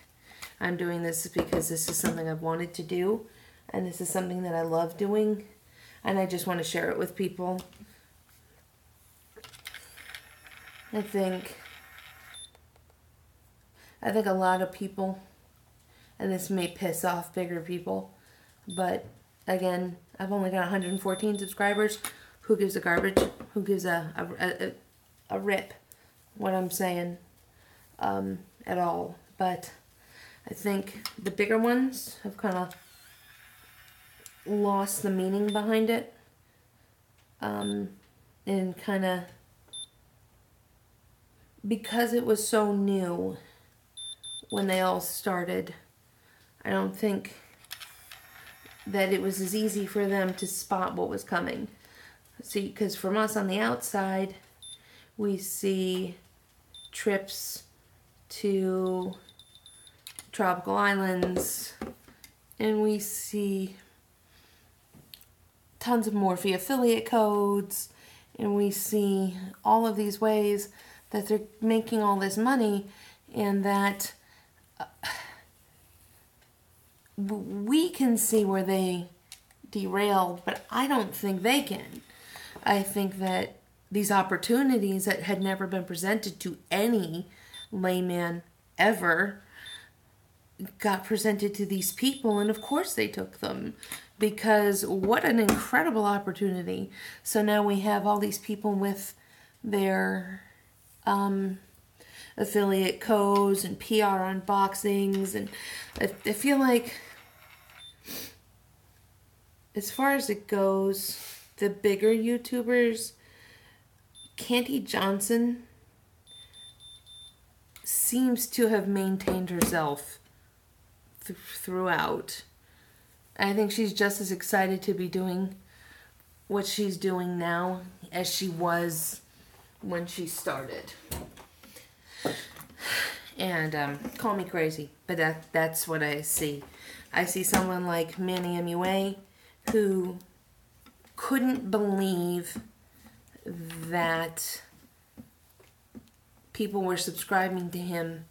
I'm doing this because this is something I've wanted to do. and this is something that I love doing, and I just want to share it with people. I think a lot of people, and this may piss off bigger people, but again, I've only got 114 subscribers. Who gives a garbage? Who gives a rip what I'm saying at all? But I think the bigger ones have kind of lost the meaning behind it, and kind of, because it was so new when they all started, I don't think that it was as easy for them to spot what was coming. See, because from us on the outside, we see trips to tropical islands, and we see tons of Morphe affiliate codes, and we see all of these ways that they're making all this money, and that we can see where they derailed, but I don't think they can. I think that these opportunities that had never been presented to any layman ever got presented to these people, and of course they took them, because what an incredible opportunity. So now we have all these people with their affiliate codes and PR unboxings, and I feel like, as far as it goes, the bigger YouTubers, Candy Johnson seems to have maintained herself throughout. I think she's just as excited to be doing what she's doing now as she was when she started. And call me crazy, but that's what I see. I see someone like Manny MUA who couldn't believe that people were subscribing to him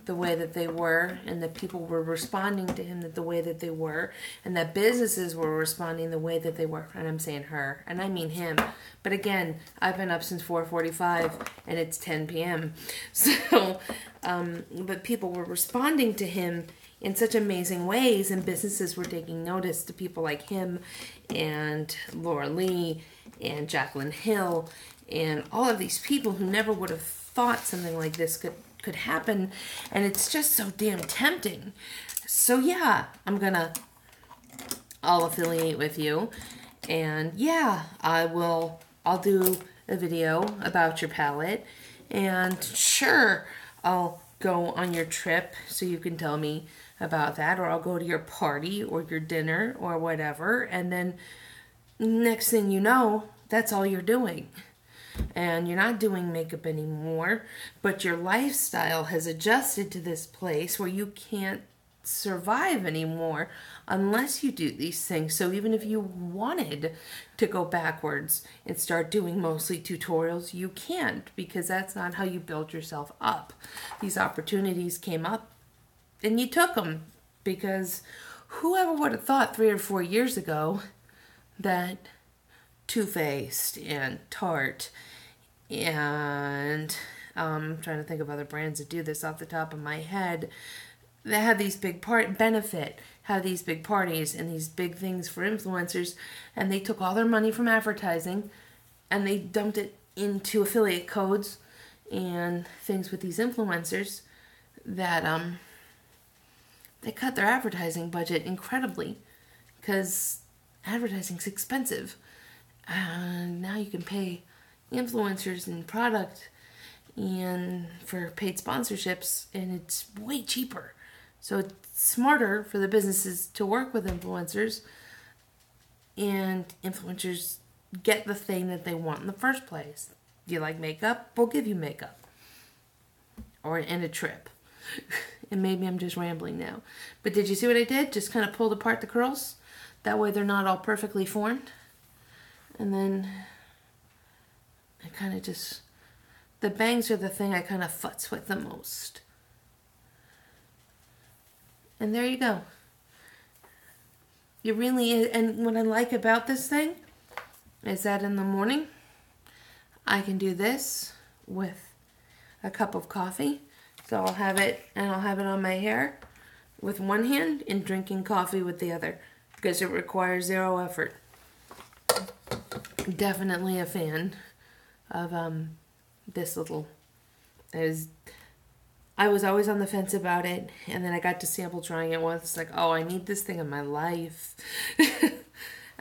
the way that they were, and that people were responding to him the way that they were, and that businesses were responding the way that they were. And I'm saying her, and I mean him. But again, I've been up since 4:45 and it's 10 p.m. So, but people were responding to him in such amazing ways, and businesses were taking notice to people like him and Laura Lee and Jaclyn Hill and all of these people who never would have thought something like this could happen, and it's just so damn tempting. So yeah, I'll affiliate with you, and yeah, I'll do a video about your palette, and sure, I'll go on your trip so you can tell me about that, or I'll go to your party or your dinner or whatever, and then next thing you know, that's all you're doing. And you're not doing makeup anymore, but your lifestyle has adjusted to this place where you can't survive anymore unless you do these things. So even if you wanted to go backwards and start doing mostly tutorials, you can't, because that's not how you build yourself up. These opportunities came up and you took them, because whoever would have thought 3 or 4 years ago that Too Faced and Tarte and I'm trying to think of other brands that do this off the top of my head, that have these big have these big parties and these big things for influencers, and they took all their money from advertising and they dumped it into affiliate codes and things with these influencers, that they cut their advertising budget incredibly, because advertising's expensive. Now you can pay influencers and product and for paid sponsorships, and it's way cheaper. So it's smarter for the businesses to work with influencers, and influencers get the thing that they want in the first place. Do you like makeup? We'll give you makeup. And a trip. And maybe I'm just rambling now. But did you see what I did? Just kind of pulled apart the curls. That way they're not all perfectly formed. And then I kind of just... The bangs are the thing I kind of futz with the most. And there you go. It really is. And what I like about this thing is that in the morning, I can do this with a cup of coffee. So I'll have it, and I'll have it on my hair with one hand and drinking coffee with the other because it requires zero effort. Definitely a fan of this little. I was always on the fence about it, and then I got to sample trying it once. It's like, oh, I need this thing in my life.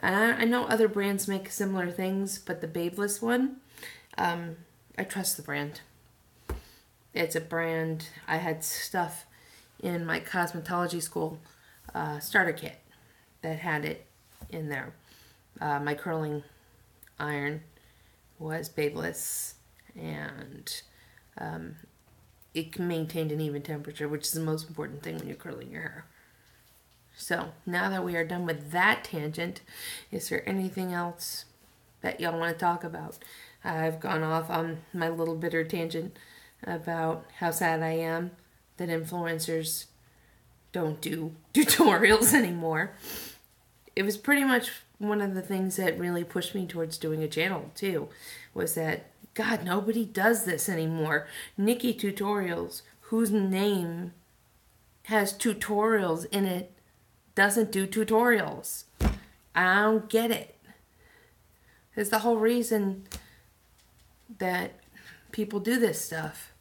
And I know other brands make similar things, but the Babyliss one, I trust the brand. It's a brand. I had stuff in my cosmetology school starter kit that had it in there. My curling iron was Babyliss, and it maintained an even temperature, which is the most important thing when you're curling your hair. So now that we are done with that tangent, is there anything else that y'all want to talk about? I've gone off on my little bitter tangent about how sad I am that influencers don't do tutorials anymore. It was pretty much one of the things that really pushed me towards doing a channel too, was that, God, nobody does this anymore. Nikki Tutorials, whose name has tutorials in it, doesn't do tutorials. I don't get it. It's the whole reason that people do this stuff.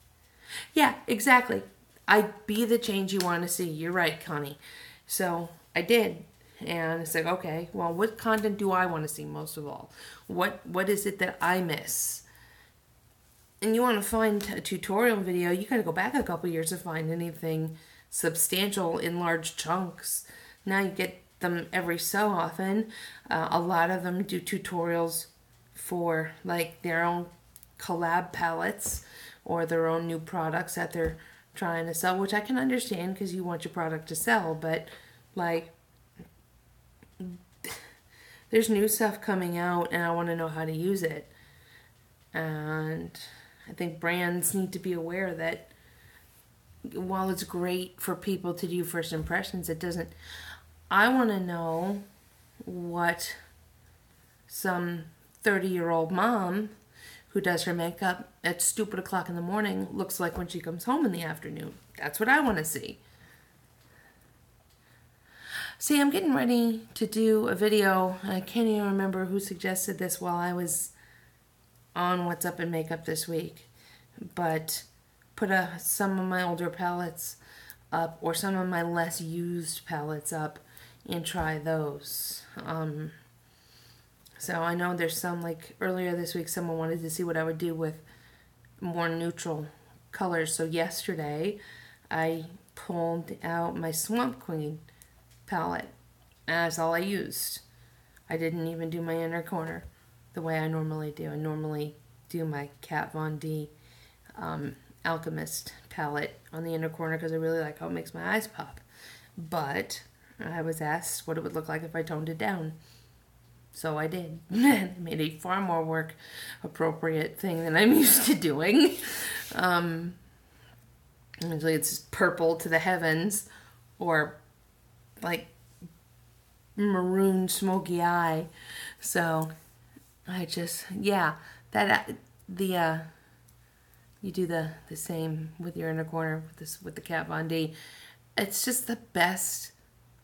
Yeah, exactly. I be the change you want to see. You're right, Connie. So I did. And it's like, okay, well, what content do I want to see most of all? What is it that I miss? And you want to find a tutorial video, you got to go back a couple years to find anything substantial in large chunks. Now you get them every so often. A lot of them do tutorials for like their own collab palettes or their own new products that they're trying to sell, which I can understand because you want your product to sell, but like there's new stuff coming out and I want to know how to use it. And I think brands need to be aware that while it's great for people to do first impressions, it doesn't. I want to know what some 30-year-old mom who does her makeup at stupid o'clock in the morning looks like when she comes home in the afternoon. That's what I want to see. See, I'm getting ready to do a video. I can't even remember who suggested this while I was on What's Up in Makeup this week. But put some of my older palettes up or some of my less used palettes up and try those. So I know there's some, like earlier this week, someone wanted to see what I would do with more neutral colors. So yesterday I pulled out my Swamp Queen palette. That's all I used. I didn't even do my inner corner the way I normally do. I normally do my Kat Von D Alchemist palette on the inner corner because I really like how it makes my eyes pop. But I was asked what it would look like if I toned it down. So I did. I made a far more work appropriate thing than I'm used to doing. Usually it's purple to the heavens or like maroon smoky eye. So I just, yeah, that you do the same with your inner corner with the Kat Von D. It's just the best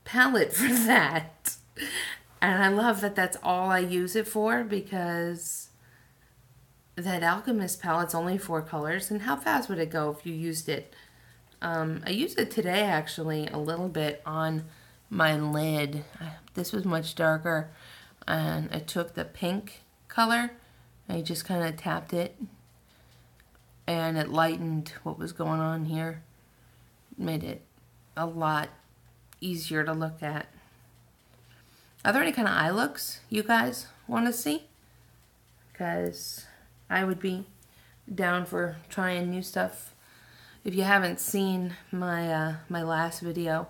palette for that. And I love that that's all I use it for, because that Alchemist palette's only 4 colors. And how fast would it go if you used it? I used it today, actually, a little bit on my lid. This was much darker. And I took the pink color. I just kind of tapped it. And it lightened what was going on here. Made it a lot easier to look at. Are there any kind of eye looks you guys want to see? Because I would be down for trying new stuff. If you haven't seen my my last video,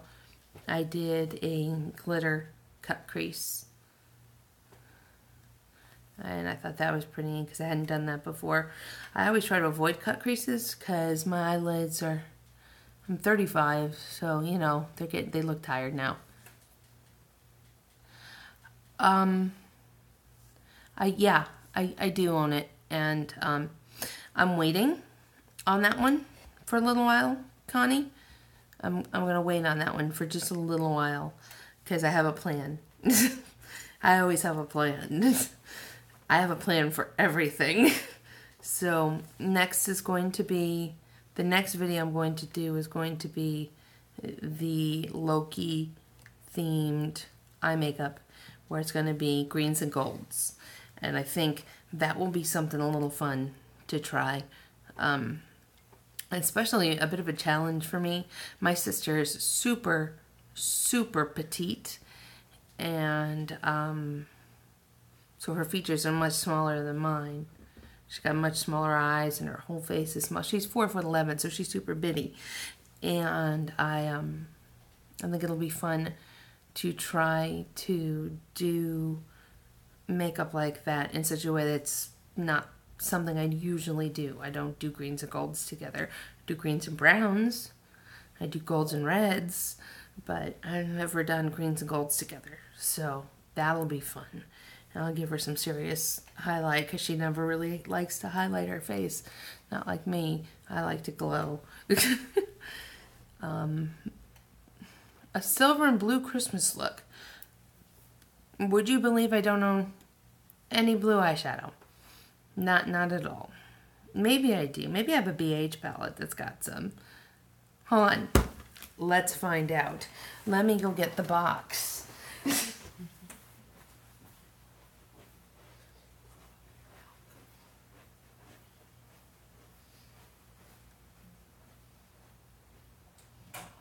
I did a glitter cut crease. And I thought that was pretty neat because I hadn't done that before. I always try to avoid cut creases because my eyelids are, I'm 35, so you know, they look tired now. I do own it, and I'm waiting on that one for a little while, Connie. I'm gonna wait on that one for just a little while because I have a plan. I always have a plan. I have a plan for everything. So next is going to be, the next video I'm going to do is going to be the Loki themed eye makeup, where it's going to be greens and golds. And I think that will be something a little fun to try. Especially a bit of a challenge for me. My sister is super, super petite. And so her features are much smaller than mine. She's got much smaller eyes and her whole face is small. She's 4'11", so she's super bitty. And I think it'll be fun to try to do makeup like that in such a way that's not something I usually do. I don't do greens and golds together. I do greens and browns. I do golds and reds, but I've never done greens and golds together. So that'll be fun. And I'll give her some serious highlight because she never really likes to highlight her face. Not like me. I like to glow. A silver and blue Christmas look. Would you believe I don't own any blue eyeshadow? Not at all. Maybe I do. Maybe I have a BH palette that's got some. Hold on. Let's find out. Let me go get the box.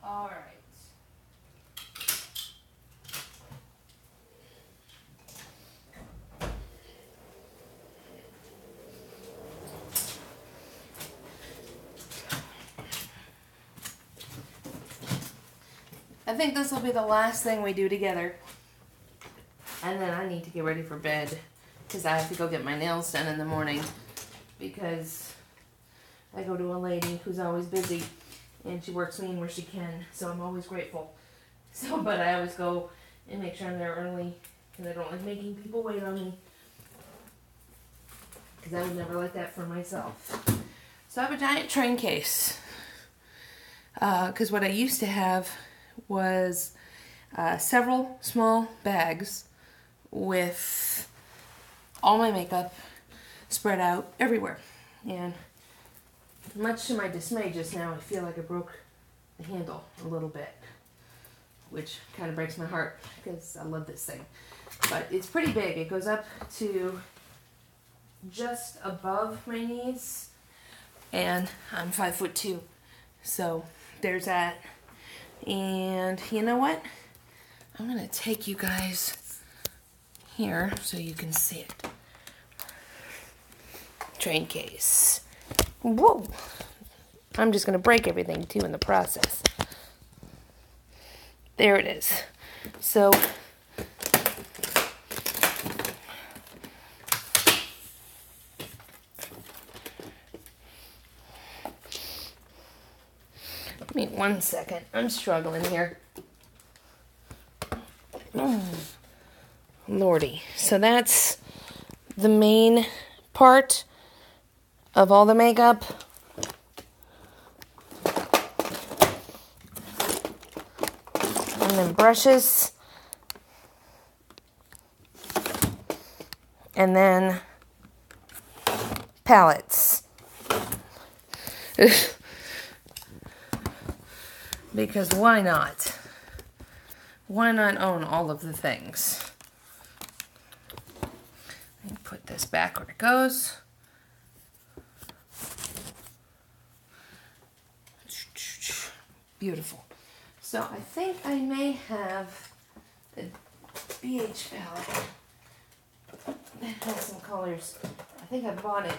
All right. I think this will be the last thing we do together. And then I need to get ready for bed because I have to go get my nails done in the morning because I go to a lady who's always busy and she works me in where she can, so I'm always grateful. But I always go and make sure I'm there early because I don't like making people wait on me because I would never like that for myself. So I have a giant train case because what I used to have was several small bags with all my makeup spread out everywhere. And much to my dismay just now, I feel like I broke the handle a little bit, which kind of breaks my heart because I love this thing. But it's pretty big. It goes up to just above my knees, and I'm 5'2", so there's that. And you know what? I'm gonna take you guys here so you can see it. Train case. Whoa! I'm just gonna break everything too in the process. There it is. So give me 1 second. I'm struggling here. Lordy. So that's the main part of all the makeup. And then brushes. And then palettes. Because why not? Why not own all of the things? Let me put this back where it goes. Beautiful. So I think I may have the BH palette that has some colors. I think I bought it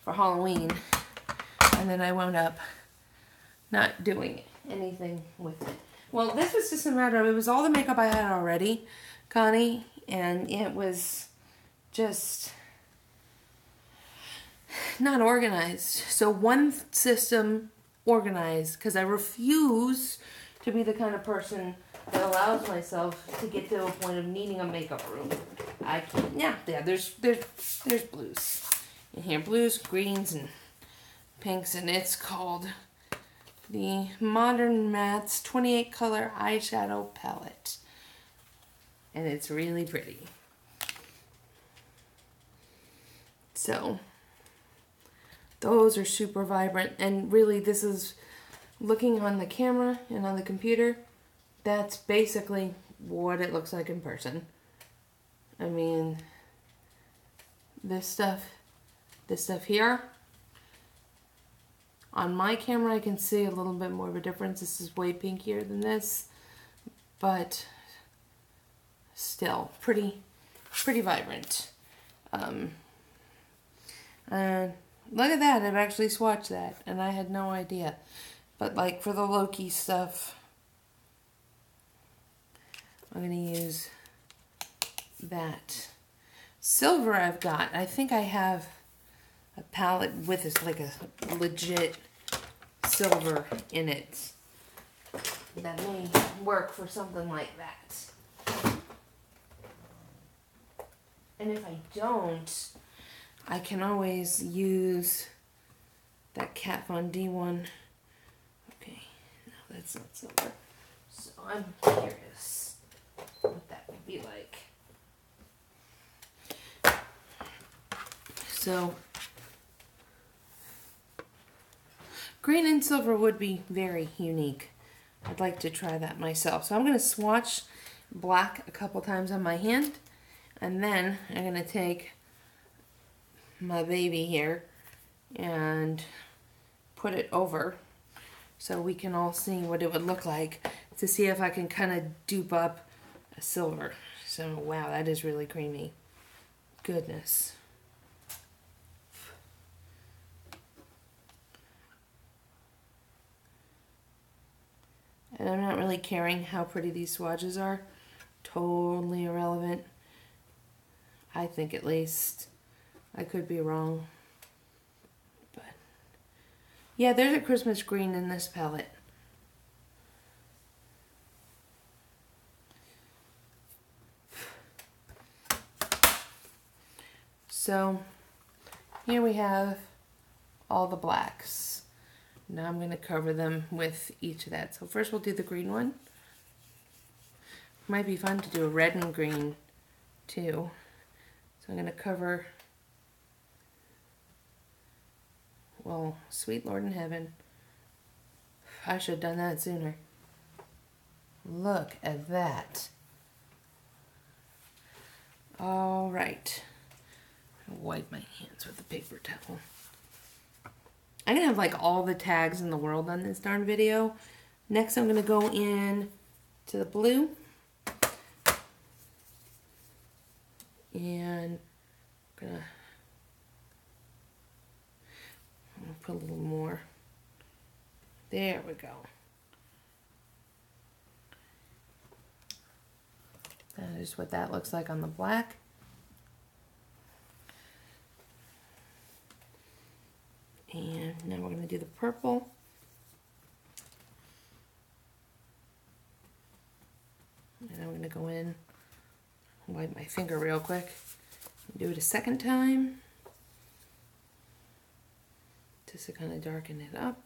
for Halloween, and then I wound up not doing anything with it. Well, this was just a matter of, it was all the makeup I had already, Connie, and it was just not organized. So one system organized, because I refuse to be the kind of person that allows myself to get to a point of needing a makeup room. I can't. Yeah. There's blues in here, blues, greens, and pinks, and it's called the Modern Mattes 28 color eyeshadow palette, and it's really pretty. So those are super vibrant, and really this is looking on the camera and on the computer. That's basically what it looks like in person. I mean, this stuff here, on my camera I can see a little bit more of a difference. This is way pinkier than this, but still pretty vibrant. And look at that, I've actually swatched that, and I had no idea. But like for the Loki stuff, I'm going to use that. Silver I've got. I think I have a palette with this, like a legit silver in it. That may work for something like that. And if I don't, I can always use that Kat Von D one. Okay, no, that's not silver. So I'm curious what that would be like. So, green and silver would be very unique. I'd like to try that myself. So I'm going to swatch black a couple times on my hand, and then I'm going to take my baby here and put it over so we can all see what it would look like, to see if I can kind of dupe up a silver. So wow, that is really creamy. Goodness. And I'm not really caring how pretty these swatches are. Totally irrelevant. I think, at least. I could be wrong. But yeah, there's a Christmas green in this palette. So here we have all the blacks. Now I'm going to cover them with each of that. So first we'll do the green one. Might be fun to do a red and green too. So I'm going to cover, well, sweet Lord in heaven. I should have done that sooner. Look at that. All right. I'll wipe my hands with a paper towel. I'm going to have like all the tags in the world on this darn video. Next I'm going to go in to the blue. And I'm going to put a little more. There we go. That is what that looks like on the black. And now we're going to do the purple. And I'm going to go in, wipe my finger real quick, do it a second time, just to kind of darken it up.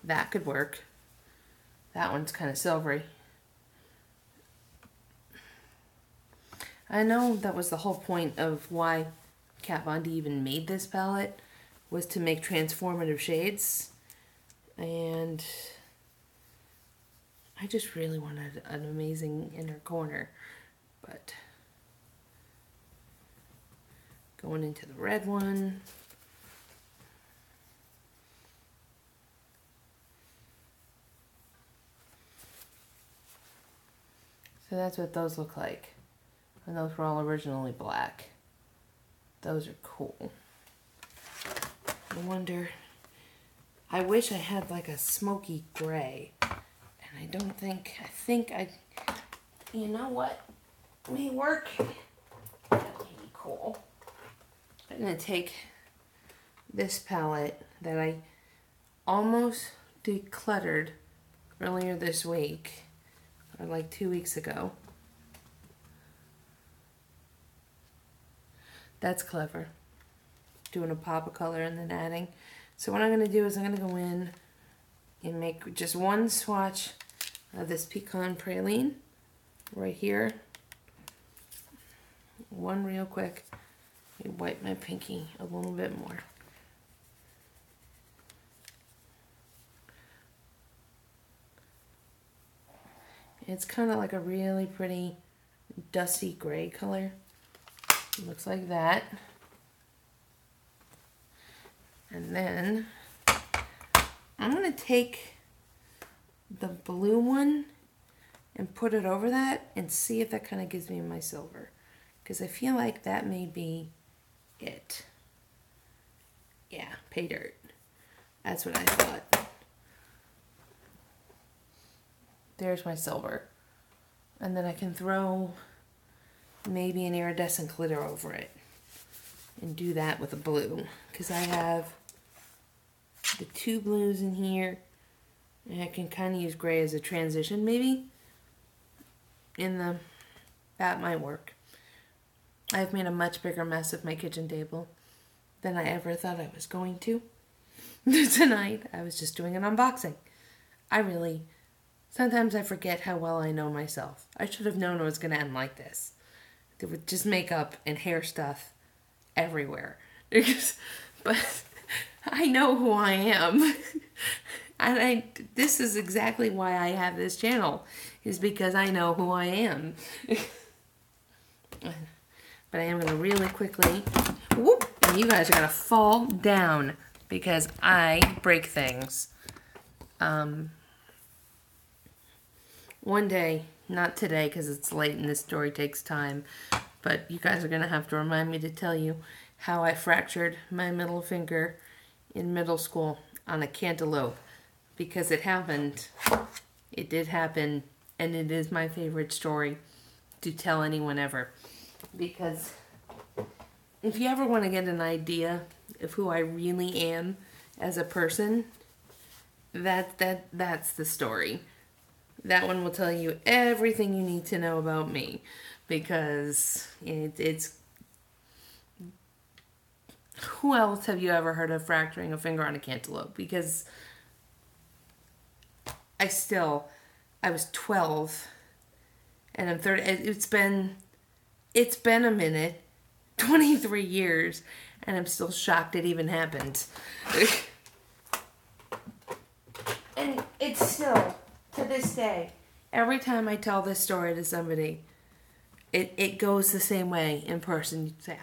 That could work. That one's kind of silvery. I know that was the whole point of why Kat Von D even made this palette, was to make transformative shades, and I just really wanted an amazing inner corner. But going into the red one, so that's what those look like, and those were all originally black. Those are cool. I wonder, I wish I had like a smoky gray, and I don't think, you know what may work? That may be cool. I'm going to take this palette that I almost decluttered earlier this week, or like 2 weeks ago. That's clever. Doing a pop of color and then adding. So what I'm going to do is I'm going to go in and make just one swatch of this pecan praline right here. One real quick. Let me wipe my pinky a little bit more. It's kind of like a really pretty dusty gray color. It looks like that. And then I'm going to take the blue one and put it over that and see if that kind of gives me my silver. Because I feel like that may be it. Yeah, pay dirt. That's what I thought. There's my silver. And then I can throw maybe an iridescent glitter over it. And do that with a blue. Because I have the two blues in here. And I can kind of use gray as a transition maybe. That might work. I've made a much bigger mess of my kitchen table than I ever thought I was going to. Tonight, I was just doing an unboxing. Sometimes I forget how well I know myself. I should have known it was going to end like this. There was just makeup and hair stuff everywhere. But I know who I am. And this is exactly why I have this channel, is because I know who I am. But I am going to really quickly, whoop, and you guys are going to fall down because I break things. One day, not today because it's late and this story takes time, but you guys are going to have to remind me to tell you how I fractured my middle finger in middle school on a cantaloupe, because it happened. It did happen, and it is my favorite story to tell anyone ever. Because if you ever want to get an idea of who I really am as a person, that's the story. That one will tell you everything you need to know about me, because it's who else have you ever heard of fracturing a finger on a cantaloupe? Because I was 12 and I'm 30. It's been a minute, 23 years, and I'm still shocked it even happened. And it's still, to this day, every time I tell this story to somebody, it goes the same way in person. You say,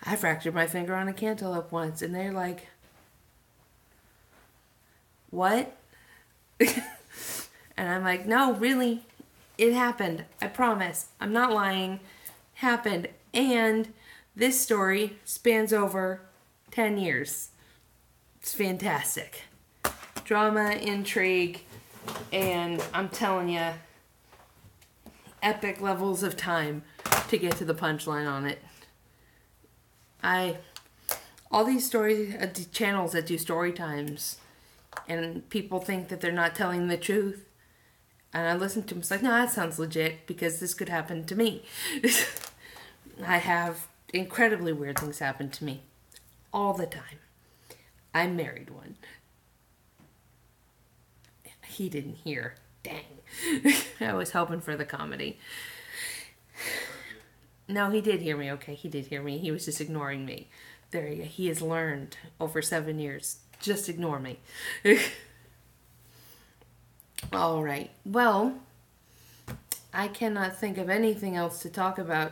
I fractured my finger on a cantaloupe once, and they're like, what? And I'm like, no, really, it happened. I promise. I'm not lying. Happened. And this story spans over 10 years. It's fantastic. Drama, intrigue, and I'm telling you, epic levels of time to get to the punchline on it. All these stories, channels that do story times, and people think that they're not telling the truth. And I listen to them, it's like, no, that sounds legit, because this could happen to me. I have incredibly weird things happen to me all the time. I married one. He didn't hear. Dang. I was hoping for the comedy. No, he did hear me. Okay, he did hear me. He was just ignoring me. There you go. He has learned over 7 years. Just ignore me. All right. Well, I cannot think of anything else to talk about.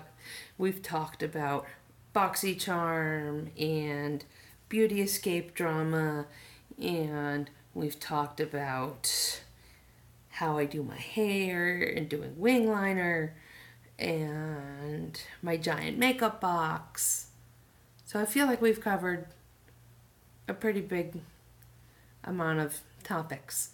We've talked about Boxycharm and Beauty Escape drama, and we've talked about how I do my hair and doing wing liner and my giant makeup box. So I feel like we've covered a pretty big amount of topics.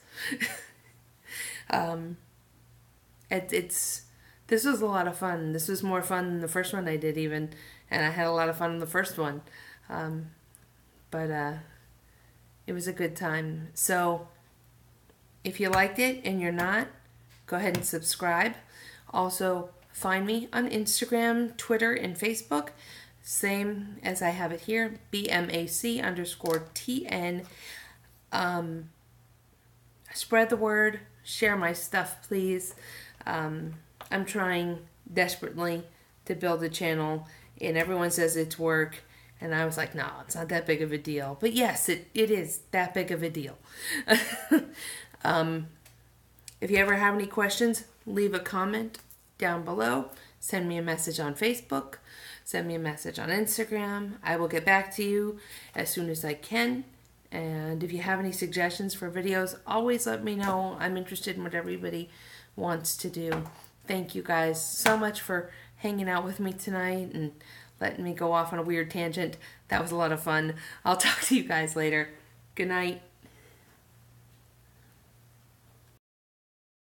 This was a lot of fun. This was more fun than the first one I did even, and I had a lot of fun in the first one. But it was a good time. So if you liked it and you're not, go ahead and subscribe. Also, find me on Instagram, Twitter, and Facebook. Same as I have it here, BMAC_TN. Spread the word. Share my stuff, please. I'm trying desperately to build a channel, and everyone says it's work. And I was like, no, it's not that big of a deal. But yes, it is that big of a deal. If you ever have any questions, leave a comment down below. Send me a message on Facebook. Send me a message on Instagram. I will get back to you as soon as I can. And if you have any suggestions for videos, always let me know. I'm interested in what everybody wants to do. Thank you guys so much for hanging out with me tonight and letting me go off on a weird tangent. That was a lot of fun. I'll talk to you guys later. Good night.